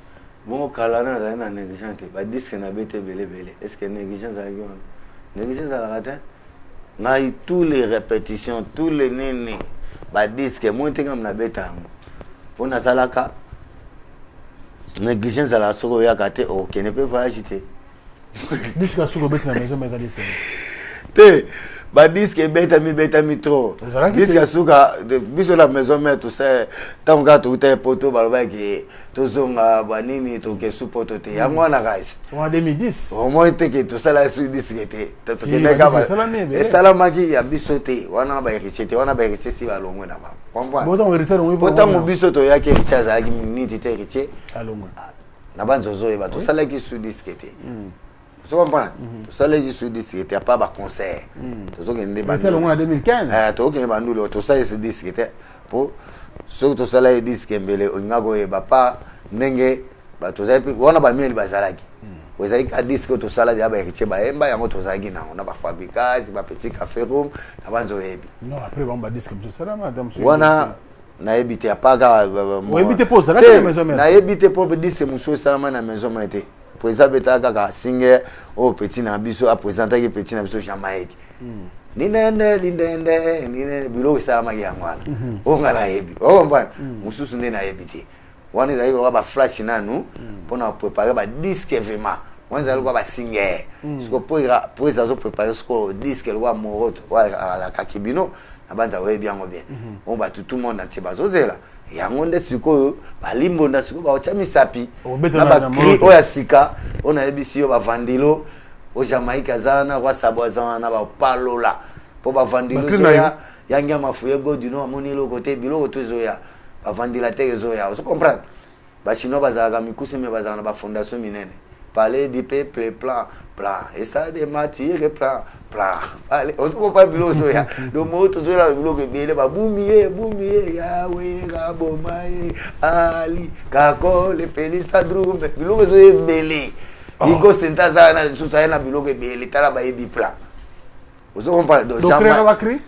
bon kalana za na négligent te ba disque na bete belé est-ce que négligence za yo négligence za la ratin na tous les répétitions tous les nene ba disque moi te ngam na beta pour na salaka négligence à la soko ya kate o qui ne peut pas agiter disque soko beta na maison mais à disque te ba disque beta mi trop disque suka de biso la maison mais tout ça tant que tout est poto ba ba ki to zonga banini to ke supoto te ya mwana guys en 2010 au moins te que tout ça la sur disque te to ke ka ba salamaki ya biso te wana ba recette wana ba recette ba longwe na ba comprendre botan recette on botan mo biso to ya ke recharge aki minute te recette alongwe na banzozo e ba to sala ki sur disque te vous comprenez tout ça les sur disque était pas ba concert tout ça ngende ba c'est en 2015 to ke ba ndulo tout ça c'est disque était pour so to sala les disque mbele olinga go e ba pa ndenge ba to za wana ba mieli bazalaki wezai ka disque to sala ya ba riche ba emba yango to zaki na ona ba fabricage ba petit café room na banzo ebi non après ba disque monsieur sala madame wana na ebité apaga mo ebité pose la maison mère na ebité pour disque monsieur sala na maison mère président beta kaka singer au petit na biso a présenter ki petit na biso Jamaïque ninde bilo sala magi yangwana o ngala yebi o mbana mususu nde na yebiti wani za yo ba flash nanu pona préparer ba disque vraiment on a le singer parce que pour ça préparer ce disque le roi moroto à la kakibino na banza we bien on va tout le monde entier bazozela ya ngonde siko balimbonda siko ba cha misapi na ba cri oya sika on a ebisio ba vandilo au Jamaïque azana roi sabozana na ba palola po ba vandilo zoya yanga mafuye go du no amoni lo côté bilo to zoya ba vandila te zoya on comprend ba chino bazaka mikuse me bazana ba fondation minene parler du peuple plan et ça de matière plan allez on ne pas bilo zoya do moto zoya bilo ke bele ba bumiye yawe gabomaye ali kakole pelisa drum bilo zoya bele iko senta zana susa na bilo ke bele tala ba ebi plan on se comprend donc créer va créer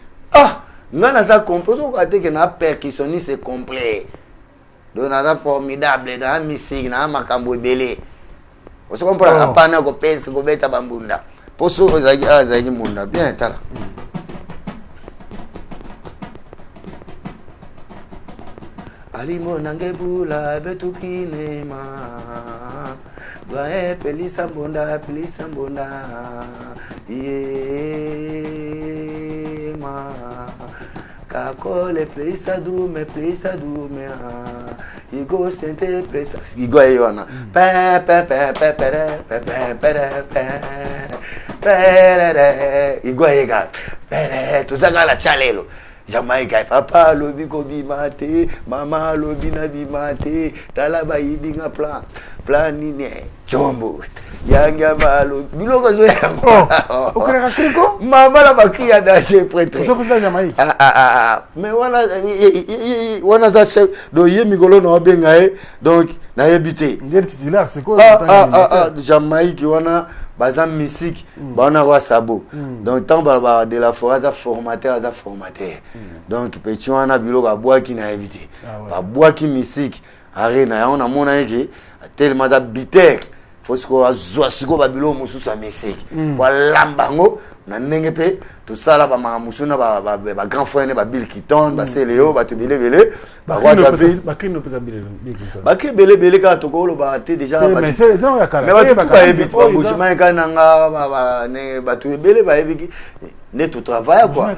non ça compose on que na percussionniste c'est complet donc na formidable dans musique na makambo bele on se comprend apana ko pesa ko beta bambunda poso zaji munda bien tala alimo nangebula betukinema Doye pelisa mbonda yema kakole pelisa dume igo sente pelisa igo yona igo yega tuzanga la chalelo Jamaïque papa lobi ko bimate mama lobi na bimate talaba yibinga plan nine chombo yanga malo biloko zo yango okere kriko mama la bakia da chez prêtre so kusa Jamaïque mais wana za chef do yemi golo no benga donc na yebité ngeri titulaire c'est quoi Jamaïque wana bazam musique bana wa sabo donc tant ba de la forêt za formateur donc petit wana biloko bois qui na évité ba bois qui musique arena on a mona yeke tellement da bitter faut ce qu'on azwa ba biloko mususa musique voilà mbango na ndenge pe tout ça là ba musuna ba grand frère ba Bill Kiton ba Seleo ba tebele ba roi David ba kino pesa Bill Kiton ba ke bele ka tokolo ba te déjà mais c'est ça ya kala mais ba ebiti ba bushima kana nga ba ne ba tebele ba ebiki ne tout travail quoi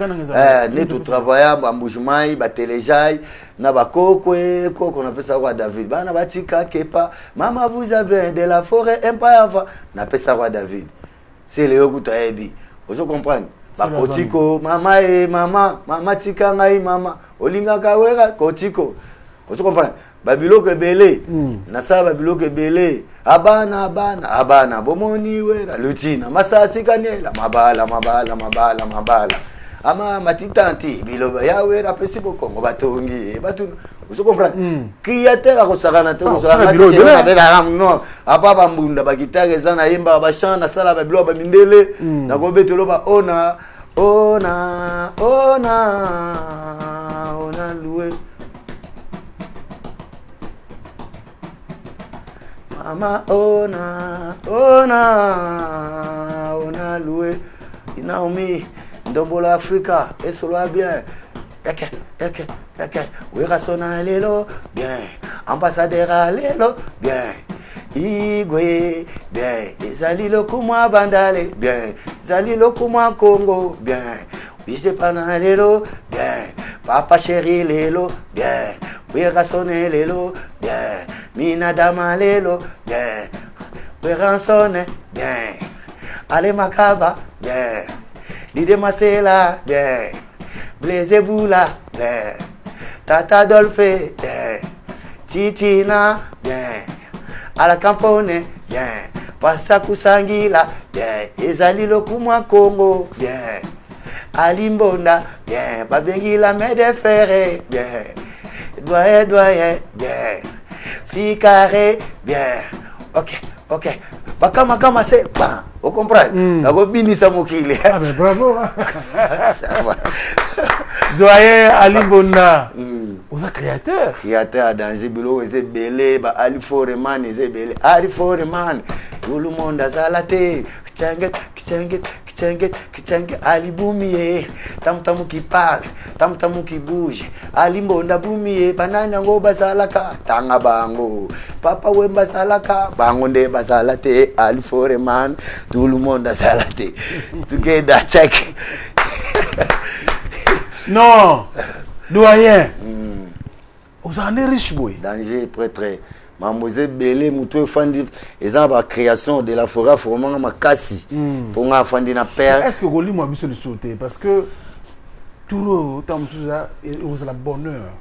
ne tout travail ba bushima ba téléjai na ba koko on appelle ça roi David bana ba tika kepa mama vous avez de la forêt empire na appelle ça roi David Seleo kutaebi vous comprenez ba kotiko mama tika ngai mama olinga kawera kotiko vous comprenez babilo ke belé na sa babilo ke belé abana bomoni wera lutina masasi kanela mabala ama matitanti biloba yawe rapesi bokongo batongi batu vous comprenez créateur a kosakana te kosakana te non apa bambunda bakitare zana yemba bashana sala babilo ba mindele na kobetelo ba ona loué mama ona loué Naomi Ndombola Africa et solo bien eke wera sona lelo bien ambassadeur lelo bien igwe bien ezali lokumwa bandale bien ezali lokumwa Congo bien bise pana lelo bien papa chéri lelo bien wera sona lelo bien mina dama lelo bien wera sona bien ale makaba bien Dide Masela, bien. Blaise Boula, bien. Tata Dolphe, bien. Titina, bien. Ala Campone, bien. Pasaku Sangila, bien. Ezali Lokumwa Congo, bien. Alimbonda, bien. Babengila Mede Ferre, bien. Doyen, bien. Fikare, bien. Ok. Bakama c'est pas. Vous comprenez? D'abord binisa mokile. Ah mais bravo. Doyen Ali Bonda. Vous êtes créateur. Créateur dans Zebilo, Zebele, ba Ali Foreman, Zebele. Ali Foreman. Tout le monde a zalaté. Kichanget. Kitenge Ali Boumie, Tam qui parle, Tam qui bouge, Ali Mbonda Boumie, Banana Ngo Bazalaka, Tanga Bango, Papa Wemba Salaka, Bangonde Bazalate, Ali Foreman, tout le monde a salate. Together, check. Non, doyen. Vous en êtes riche, boy. Danger, prêtre. Mademoiselle Belé, Moutou Fandi, ils ont la création de la forêt, formant ma cassi. Pour nga Fandi na père. Est-ce que vous avez besoin de sauter? Parce que tout le temps, vous avez bonheur.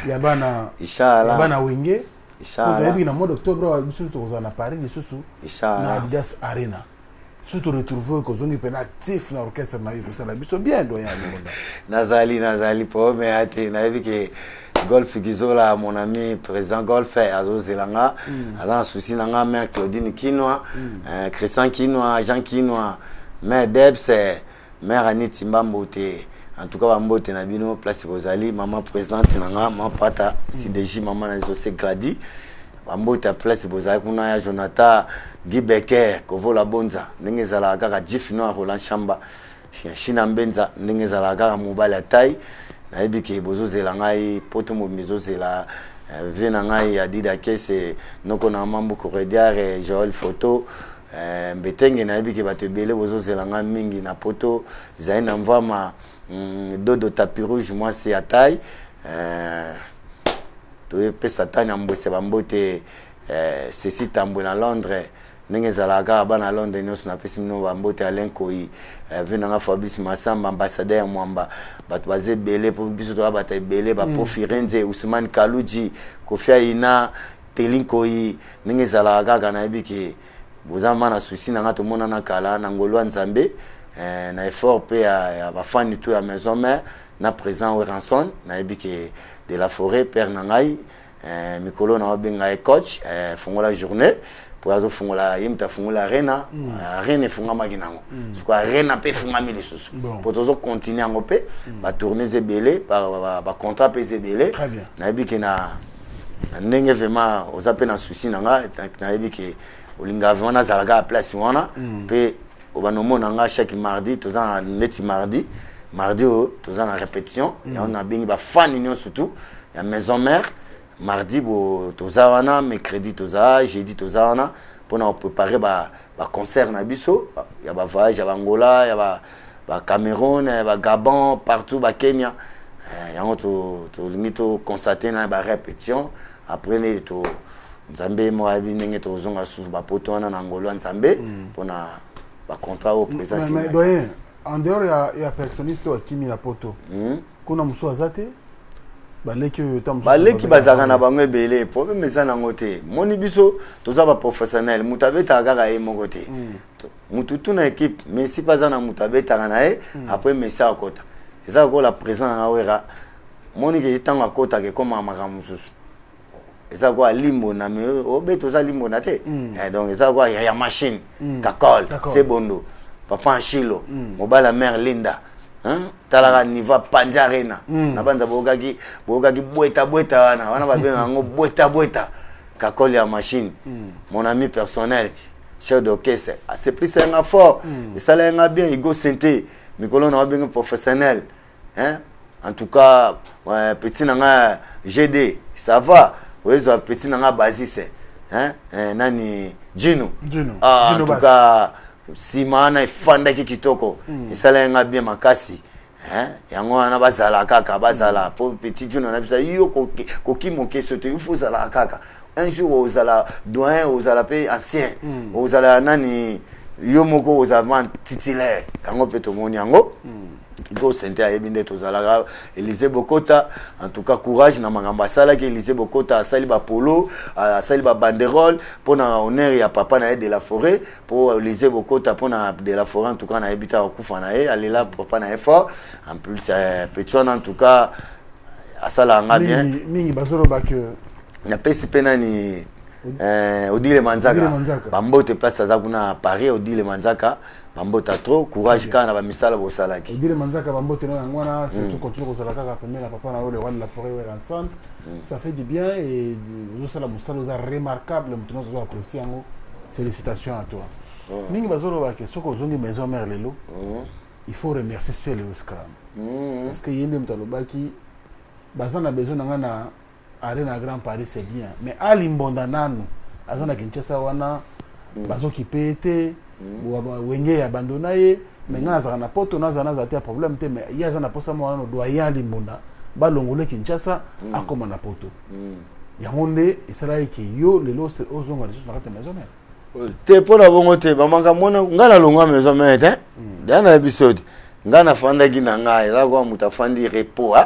Il y a bana. Inch'Allah. Il y a bana Wenge. Inch'Allah. Au mois d'octobre, vous avez Paris, les sous. Inch'Allah. Adidas Arena. Surtout retrouver que vous êtes actif dans l'orchestre, vous bien, doyen. Nazali, pour me hâter, que Golf Gizola, mon ami président Golf, Azo Zelanga, Azan Souci Nanga, mère Claudine Kinoa, Christian Kinoa, Jean Kinoa, mère Debs, mère Anit Mbambote, en tout cas Mbambote Nabino, place Rosali, maman présidente Nanga, maman Pata, Sideji, maman Nazosé Gladi, Mbambote place Rosali, Kuna Jonathan, Guy Becker, Kovo La Bonza, Nengezala Gaga Jifino, Roland Chamba, China Mbenza, Nengezala Gaga Mobile Taille. Naibi ke bozo zelangai poto mo mizo zela vena ngai adida kese noko na mambo corridor Joël photo mbetenge naibi ke bato belé bozo zelanga mingi na poto zaina mvama dodo tapis rouge moi c'est à taille to pesa tanya mbose bambote ceci tambo na Londres ndenge zalaka bana Londres nyonso na pesi mino bambote Alain Koyi venanga Fabrice Massamba ambassadeur mwamba bato baze belé pour biso to bata belé ba Profirenze Ousmane Kaluji Kofia Ina Telin Koyi ndenge zalaka kana ebiki bozama na souci na ngato mona na kala na ngolwa Nzambe na effort pe ya ba fan tout ya maison mère na présent Ranson na ebiki de la forêt père nangai mikolo na benga coach fongola journée pour azo fungola yimta fungola arena arena funga maginango siko arena pe funga milisusu pour tozo continuer ngo pe ba tourner zebele ba contrat pe zebele na ebiki na ndenge vraiment ozape na souci nanga na ebiki olinga vraiment zalaka place wana pe obanomona nga chaque mardi toza neti mardi toza na répétition et on a bingi ba fan union surtout ya maison mère mardi bo tozawana mercredi toza jeudi tozawana pour nous préparer ba concert na biso ya ba voyage ya Angola ya ba Cameroun ya ba Gabon partout ba Kenya yango to limito constater na ba répétition après ne to Nzambe mo abi ndenge to zonga sous ba poto wana na Angola Nzambe pour na ba contrat au présence mais doyen en dehors ya percussionniste wa Kimi na poto kuna muso azate baleki bazaka na bango ebele problème eza nango te moni biso toza ba professionnel mutu abetaka kaka ye moko te mutu tu na équipe mais si baza na mutu abetaka na ye après mesi akota eza kola présent na wera moni ke ntango akotaka ekoma makambo mosusu eza kwa limbo na me obe toza limbo na te donc eza kwa ya machine kakol sebondo papa Nshilo mobala mère Linda talaka niva panja arena na banza bogaki bweta wana babenga ngo bweta kakoli ya machine mon ami personnel chef d'orchestre c'est plus un fort et ça l'a bien Igo Sente mikolo na babenga professionnel en tout cas petit nanga GD ça va wezo petit nanga Basis nani Gino en tout cas si mana ifanda kitoko isala bien makasi yango wana bazala kaka bazala po petit Juno na bisa yo koki moke sote il faut zala kaka un jour ozala doyen ozala pe ancien ozala nani yo moko ozala titulaire yango pe to moni yango Igo Sente ayebinde tozala Élisée Bokota en tout cas courage na mangamba sala ki Élisée Bokota asali ba polo asali ba banderole pour na honneur ya papa na de la forêt pour Élisée Bokota pour na de la forêt en tout cas na ebita kufa na ye alela papa na effort en plus petit en tout cas asala nga bien mingi bazoro ba que na pesi pena ni Odile Manzaka bambote place za kuna Paris Odile Manzaka bambota trop courage kana ba misala bo salaki Odile Manzaka bambote no ngwana surtout continue ko salaka ka pemela papa na le roi de la forêt ensemble ça fait du bien et nous ça la musala remarquable maintenant ça apprécier ngo félicitations à toi mingi bazolo bake soko zongi maison mère lelo il faut remercier celle au scram parce que yende mtalobaki bazana besoin na arena Grand Paris c'est bien mais ali mbonda nanu azana Kinshasa wana bazoki pete wenge abandona ye mais ngana zaka na poto nazana za te problème te mais ya zana posa mo wana doyen ali mbonda balongole Kinshasa akoma na poto yango nde esala ki yo lelo ozonga lisusu na kati ya maison mère te pona bongo te bamanga mona ngana longa maison mère te dana episode ngana fandaki na ngai la kwa mutafandi repo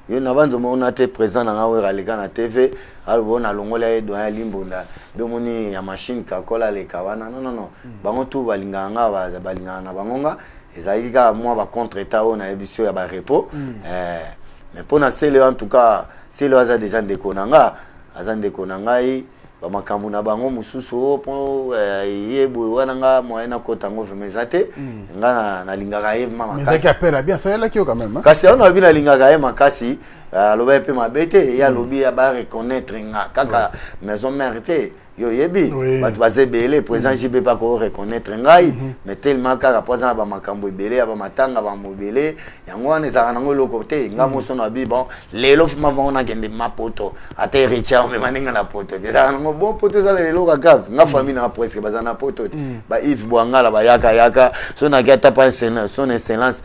yo na banzo mona te présent na ngawe ralika na TV alibona longola ye doya limbonda domoni ya machine kakola le kawana non bango tu balinga nga balinga na bangonga ezali ka moi ba contre état on a ebiso ya ba repo mais pona sele en tout cas sele aza déjà ndekonanga aza ndekonanga yi bamakambu na bango mususu po yebo wana nga moyena kota ngo vemezate nga na lingaka ye mama kasi mais ça appelle bien ça là qui quand même kasi on a bien na lingaka ye makasi aloba pe mabete ya lobi ya ba reconnaître nga kaka maison mère te yo yebi bat bazé belé président JB pas ko reconnaître ngai mais tellement kaka poza ba makambu belé ba matanga ba mobelé yango wana za na ngolo côté nga moso na bi bon lelo fuma mona kende mapoto ate richa me maninga na poto za ngo bon poto za lelo ka gav nga famille na presque bazana poto ba Yves Boangala ba yaka so na gata pa son excellence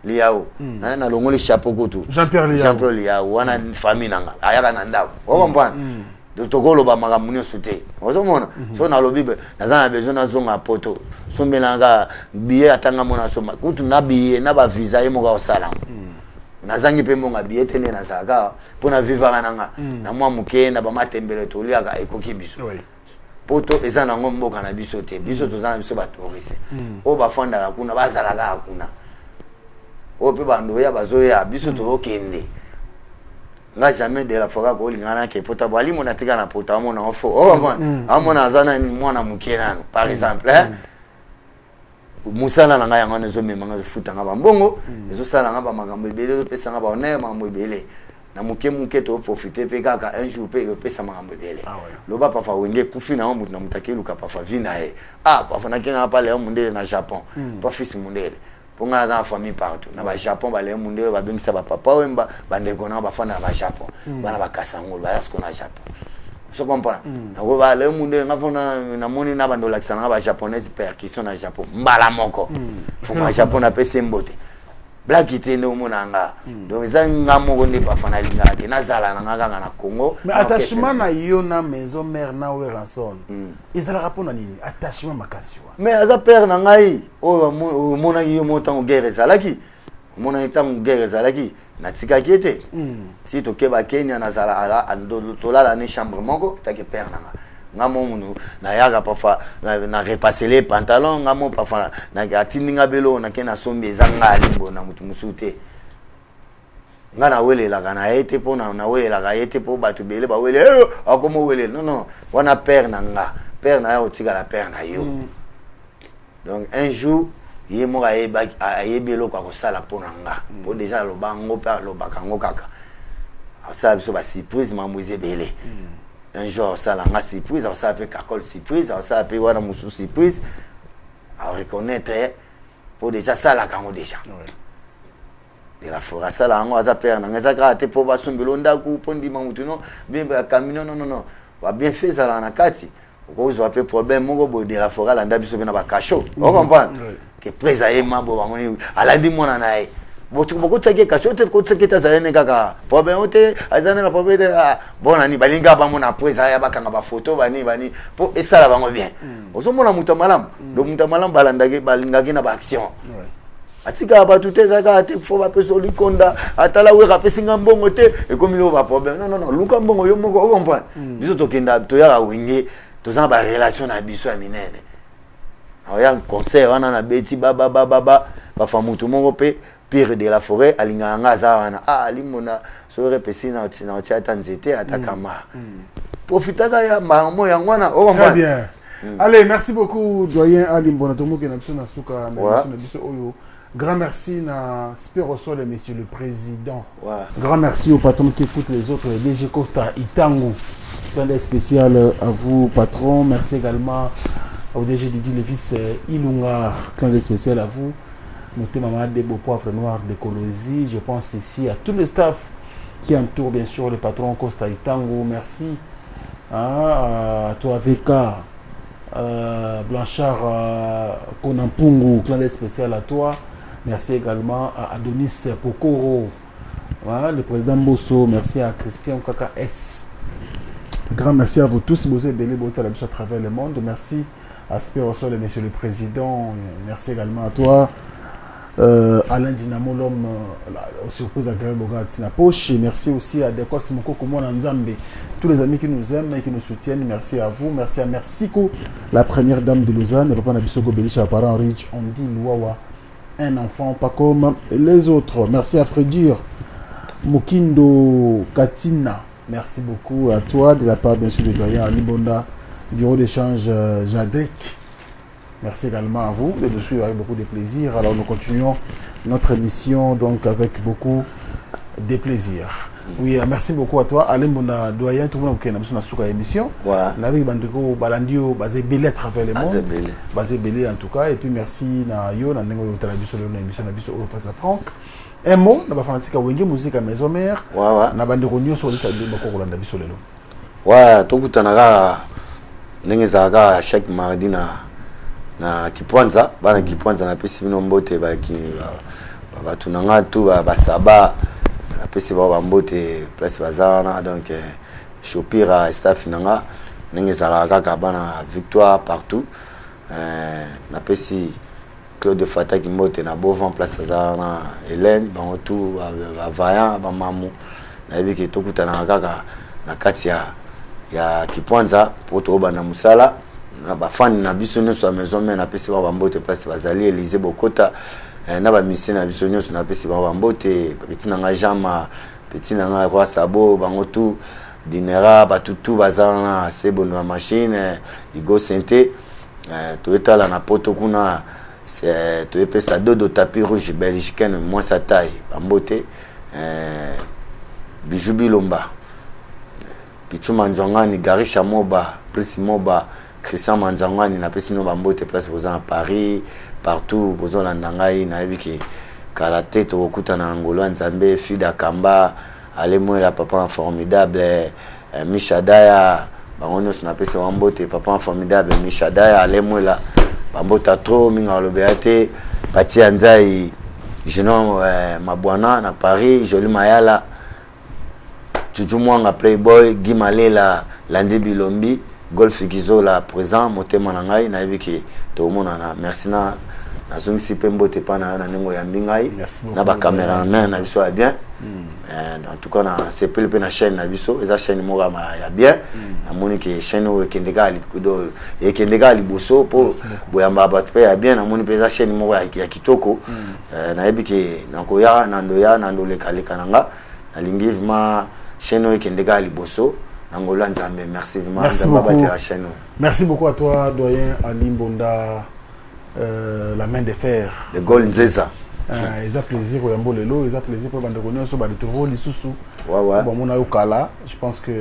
liao na longoli chapeau kotu Jean-Pierre Liao wana famille nanga ayaka na ndako o comprendre tokolo ba makambo nyonso te ozomona so na lobi nazana besoin na zonga poto sombelanga billet atanga mona soma kutu na billet na ba visa ye moka osala nazangi pe monga billet tene na saka pona vivaka nanga na mwa muke na ba matembele toliaka ekoki biso poto eza na ngombo kana biso te biso tozana biso ba touriste o ba fanda kuna bazalaka kuna o pe bando ya bazoya biso to okende nga jamais de la forêt ko lingana ke pota bali mona tika na pota mona ofo amona azana ni mwana mukena par exemple musala na nga yango nezo memanga futa nga bambongo ezo sala nga ba makambo ebele pesa nga ba honneur makambo ebele na muke to profiter pe kaka un jour pe pesa makambo ebele loba pa fa wenge kufi na mutu na mutake luka pa fa vina e pa fa na kenga pa le mundele na Japon pa fils mundele pour nga dans famille partout na ba Japon ba le mundele ba bingisa ba papa wemba ba ndeko na ba fana ba Japon bana ba kasangolo ba yasko na Japon so comprend na ko ba le mundele nga fona na moni na bando lakisana ba japonais per qui sont na Japon mbala moko fo ma Japon na pese mbote black itende umunanga donc za ngamo ko ndi ba fana linga ke na zala na nga na Congo mais attachement na yo na maison mère na we ranson izala rapona nini attachement makasi wa mais aza père na ngai o mona yo motango guerre zalaki mona itango guerre zalaki na tika kiete si to keba Kenya na zala ala tolala ni chambre moko take père na ngamo munu na yaga pafa na repasser les pantalons ngamo pafa na atindinga belo na kena sombi ezanga limbo na mutu musute ngana wele la kana ete pona na wele la ete po batu bele ba wele akomo wele non wana père na nga père na yo tika la père na yo donc un jour ye mo aye belo kwa kosala pona nga po déjà lo bango pa lo bakango kaka asa biso ba surprise mamuze bele un jour ça la surprise ça peut kakol surprise ça peut wana musu surprise à reconnaître pour déjà ça la kango déjà de la forêt ça la ngo aza père na ngeza ka te po ba sombelo ndaku pondi mamutu no bien ba camion non va bien fait ça la na kati ko zo apé problème moko bo de la forêt la ndabiso bena ba cachot on comprend que présaye mabo ba ngoni ala di mona nae beaucoup tsake cachot ko tsake ta zane kaka problème ote azana la problème bona ni balinga ba mona présaye ba kanga ba photo bani po esala bango bien ozo mona mutamalam do mutamalam balandage balingaki na ba action atika ba tout ezaka te fo ba peso likonda atala we rapesinga mbongo te e comme lo ba problème non luka mbongo yo moko o comprendre biso to kenda to ya wenge to za ba relation na biso ya minene aya concert wana na beti baba ba famutu moko pe pire de la forêt alinga nga za wana limona so repesi na tiata nzete atakama profitaka ya mamo ya ngwana o comprendre très bien allez merci beaucoup doyen Ali Mbona tomoke na biso na suka na biso oyo. Grand merci à Spiro Sol, monsieur le président. Grand merci aux patrons qui écoutent les autres. DG Costa Itango. Un spécial à vous, patron. Merci également au DG Didi Levis Ilunga, clin d'œil spécial à vous. Notez Maman Debo Poivre Noir de Colosie. Je pense ici à tous les staffs qui entourent bien sûr le patron Costa Itango. Merci à toi VK, Blanchard Konampungu, clin d'œil spécial à toi. Merci également à Adonis Pokoro, le président Bosso. Merci à Christian Kaka S. Grand merci à vous tous. Vous êtes belé à travers le monde. Merci à Spérosol et Monsieur le Président. Merci également à toi. Alain Dinamo, l'homme surprise agréable au gars Tina Poche. Merci aussi à Dekos Moko Komona Nzambe, tous les amis qui nous aiment et qui nous soutiennent. Merci à vous. Merci à Mersiko, la première dame de Lausanne. Et Papa Nabisogo Belich à parent Rich, on dit Louawa, un enfant pas comme les autres. Merci à Frédur Mokindo Katina. Merci beaucoup à toi, de la part bien sûr de doyen Ali Bonda, bureau d'échange Jadek. Merci également à vous de nous suivre avec beaucoup de plaisir. Alors nous continuons notre émission donc avec beaucoup de plaisir. Oui, merci beaucoup à toi. Alain Bonda, doyen, tout le monde qui est dans notre émission. La vie Bandeko Balandio, basé belé à travers le monde. Basé belé en tout cas. Et puis merci à Yo, à Nengo Télévision, l'émission au face à Franck. Un mot, na bafanatika wenge musique à maison mère. Na Bandeko Nyo sur l'état de Bako Rolanda Bisolelo. Ouais, tout kutanaka Nengezaka chaque mardi na Kipwanza, bana Kipwanza na pesi bino mbote ba ki batunanga tu ba saba na pesi ba mbote place bazana donc Chopira staff nanga Nengezaka kaka bana victoire partout na pesi Claude Fata qui mbote na Bovan place bazana Hélène bango tout ba Vaillant ba Mamu na biki to kutanaka kaka na kati ya Kipwanza poto bana musala na bafani na biso nyonso ya maison mais na pesi ba mbote place bazali Élysée Bokota na ba mission na biso nyonso na pesi ba mbote petit na Jama petit na Roi Sabo bango tout dinera batutu bazana sebo na machine Igo Sente to etala na poto kuna c'est to epesa dodo tapis rouge belgicaine moins sa taille ba mbote Bijubi Lomba Pichuma Nzongani Garisha Moba Prince Moba Christian Manzangani na pesi no bambote place posant à Paris partout posant landangai na ebiki karaté to okuta na Angola Nzambe Fida Kamba Alemwe la papa formidable Mishadaya bangonos na pesi bambote papa formidable Mishadaya Alemwe la bambota trop minga lobeate Pati Anzai Jenon Mabwana na Paris Joli Mayala Tujumwanga Playboy Gimalela Landi Bilombi Golf Gizola présent motema nangai na ebiki to monana merci na zongisi pembo te pana na nengo ya mbingai na ba cameraman na biso ya bien en tout cas na CPL pe na chaîne na biso eza chaîne moga ma ya bien na moni ke chaîne o kendeka ali kudo e kendeka ali boso po boyamba ba pe ya bien na moni pe eza chaîne moga ya kitoko na ebiki na koya na ndo le kaleka nanga na lingivement chaîne o kendeka ali boso. Merci beaucoup. Merci beaucoup à toi, doyen Ali Bonda, la main de fer. Le Gol Nzeza. Ils ont plaisir pour Yambo Lelo, ils ont plaisir pour Bandegonio, sur Badetoro, Lissoussou. Ouais. Bon, mon Ayoukala, je pense que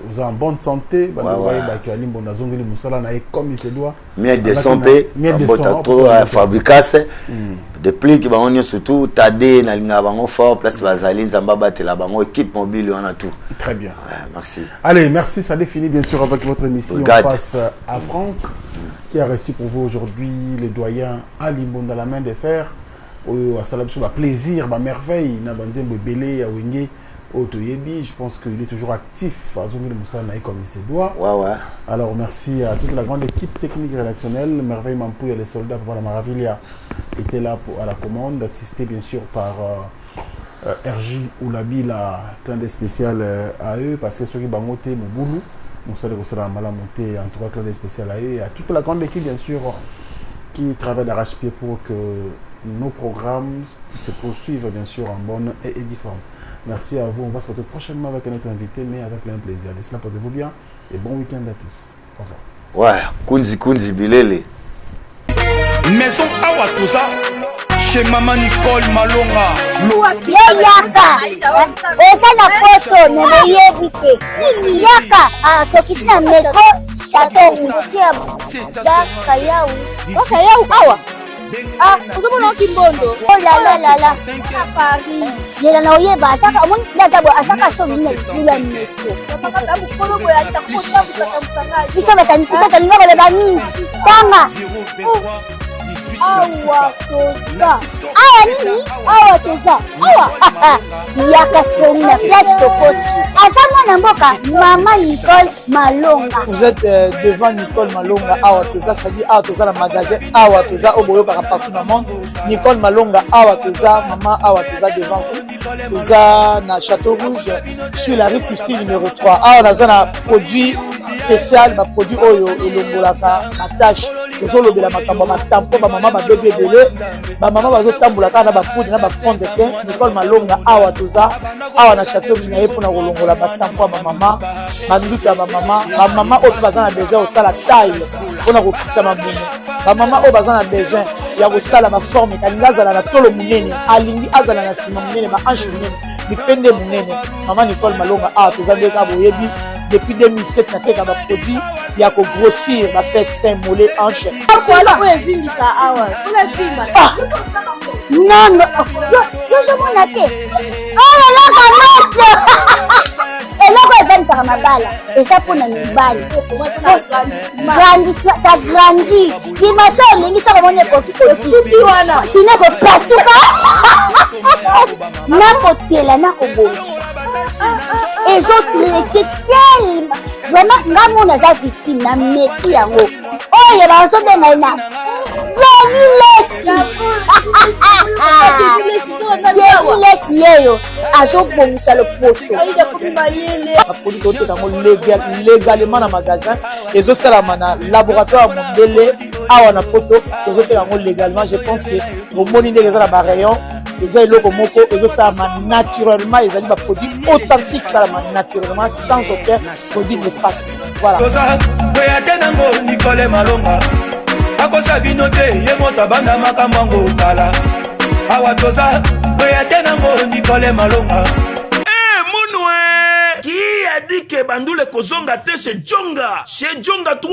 vous êtes en bonne santé. Bandegonio, Ali Bonda, Zongeli Moussala, comme il se doit. Miel de son paix, Botato, Fabricas. Depuis que on surtout Tadé na linga bango fort place Bazali Nzamba batela bango équipe mobile on a tout. Très bien. Merci. Allez, merci, ça définit bien sûr avec votre émission face à Franck qui a reçu pour vous aujourd'hui le doyen Ali Bonda la main de fer. À Salabsou va plaisir, va merveille, na banzembo belé à Wenge Otoyebi, je pense qu'il est toujours actif à Zongeli Moussa Naï comme il se doit. Ouais. Alors merci à toute la grande équipe technique rédactionnelle, Merveille Mampouille et les soldats pour la Maravilia étaient là à la commande, assistés bien sûr par RJ Oulabi, la clin d'œil spécial à eux, parce que ceux qui bangote Mouboulou, nous savons que c'est la malamonté, en tout cas clin d'œil spécial à eux, et à toute la grande équipe bien sûr qui travaille d'arrache-pied pour que nos programmes se poursuivent bien sûr en bonne et due forme. Merci à vous, on va se retrouver prochainement avec notre invité, mais avec un plaisir. D'ici là, portez-vous bien et bon week-end à tous. Au revoir. Ouais, Kunzi Bilele. Maison Awatusa, chez Maman Nicole Malonga. Yaka, eza na poto na yebi te. Yaka, tokisi na metro Château Rouge, Kayao. Oh, Kayao, awa. Ah, vous avez Kimbondo. Oh là là. À Paris. J'ai la noyé, bah, ça, on a d'abord à chaque fois, il y a une métro. Ils sont battus, le numéro de Bani. Tama. Awa toza. Awa nini? Awa toza. Awa. Yaka sur la place de Koti. Azama Namboka, Maman Nicole Malonga. Vous êtes devant Nicole Malonga, Awa toza, c'est-à-dire Awa toza le magasin, Awa toza au boyo partout dans le monde. Nicole Malonga, Awa toza, Maman Awa toza devant vous. Toza na Château Rouge sur la rue Custine numéro 3. Awa naza na produit spécial, ma produit oyo elongolaka attache. Tozolo bela makambo matampo ba mama ba bébé belé ba mama bazo tambola kana ba poudre na ba fond de teint. Nicole Malonga Awa toza Awa na Château Rouge na yepo na kolongola matampo ba mama banduka ba mama oyo bazana besoin osala taille pona kokita mabumu ba mama oyo bazana besoin ya kosala ba forme kalinga azala na tolo munene alingi azala na sima munene ba hanche munene mipende munene. Mama Nicole Malonga Awa toza ndeka boyebi depuis 2007 na teka ba produit ya ko grossir ba fait sein mollet hanche. Voilà où est venu ça awa. Vous l'avez vu ah non yo je m'en atte. Oh là là eloko ezanisaka mabala eza mpona mibali ça grandit dimension olingi soki omoni ekoki kotiki wana sino ekopasuka nakotela nakobongisa ezotraite telema vraiment nga mona aza victime na meki yango oyo bazobenga na Lesi yeyo azobongisa loposo apodi toteka ngo légalement na magasin ezosalama na laboratoire mondele awa na poto tozoteka ngo légalement. Je pense que omoni ndenge eza na barayon eza eloko moko ezosalama naturellement, ezali baproduit authentique salama naturellement sans aucun produit néfaste. Voilà. Nicole Malonga akosa bino te ye moto abanda makambo ngo kala awa toza oya te nango Nicole Malonga. Qui a dit que Bandoule kozonga te chez Djonga 3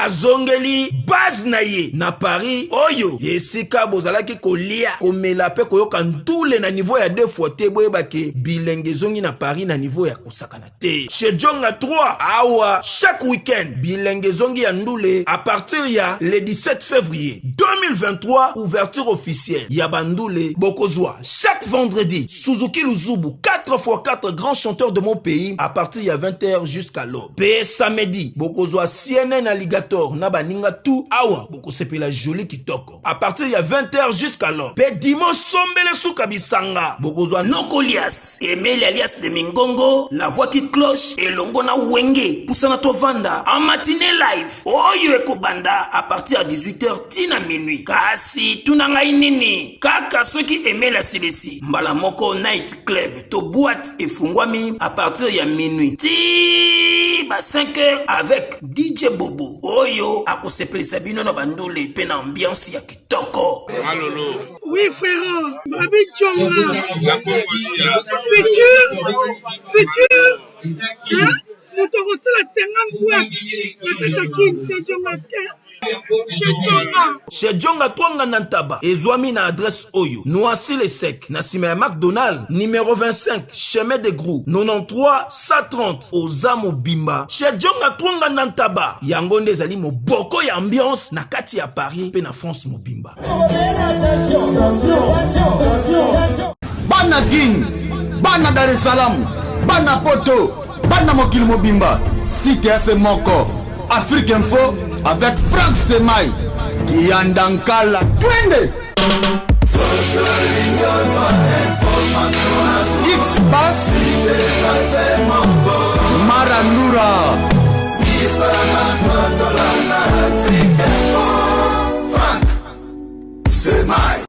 azongeli base na ye na Paris oyo yesika bozalaki kolia komela pe koyoka ntule na niveau ya 2 fois te boyeba ke bilenge zongi na Paris na niveau ya kosakana te chez Djonga 3 awa chaque week-end bilenge zongi ya ndule à partir ya le 17 février 2023 ouverture officielle ya Bandoule bokozwa chaque vendredi Suzuki Luzubu 4x4 grands chanteurs de mon pays à partir il y a 20h jusqu'à l'aube. Pe samedi, bokozwa CNN Alligator na baninga tout awa bokosepela joli kitoko. À partir il y a 20h jusqu'à l'aube. Pe dimanche sombele suka bisanga. Bokozwa Nokolias, Emile alias de Mingongo, la voix qui cloche et longo na wenge. Poussana tovanda en matinée live. Oyo ekobanda à partir à 18h tina minuit. Kasi tunanga inini. Kaka soki Emile la silesi. Mbala moko night club to boîte et fungwami à partir il y a minuit. Ti ba 5h avec DJ Bobo. Oyo akosepeli sabino na bandule pe na ambiance ya kitoko. Malolo. Oui frère, Babi Djonga. La Congolia. Futur. Hein? Nous te reçons la 50 boîtes. La Katakin, c'est Djonga. Chez Djonga Twanga Nantaba ezwami na adresse oyo Noisy le Sec na sima ya McDonald numéro 25 chemin de Grou 93 130 Ozamo Bimba. Chez Djonga Twanga Nantaba yango nde ezali moboko ya ambiance na kati ya Paris pe na France mobimba. Bana King, bana Dar es Salaam, bana Poto, bana mokili mobimba. Site FM moko Afrique Info avec Frank Stemai Yandankala twende X-Bass Marandura Frank Stemai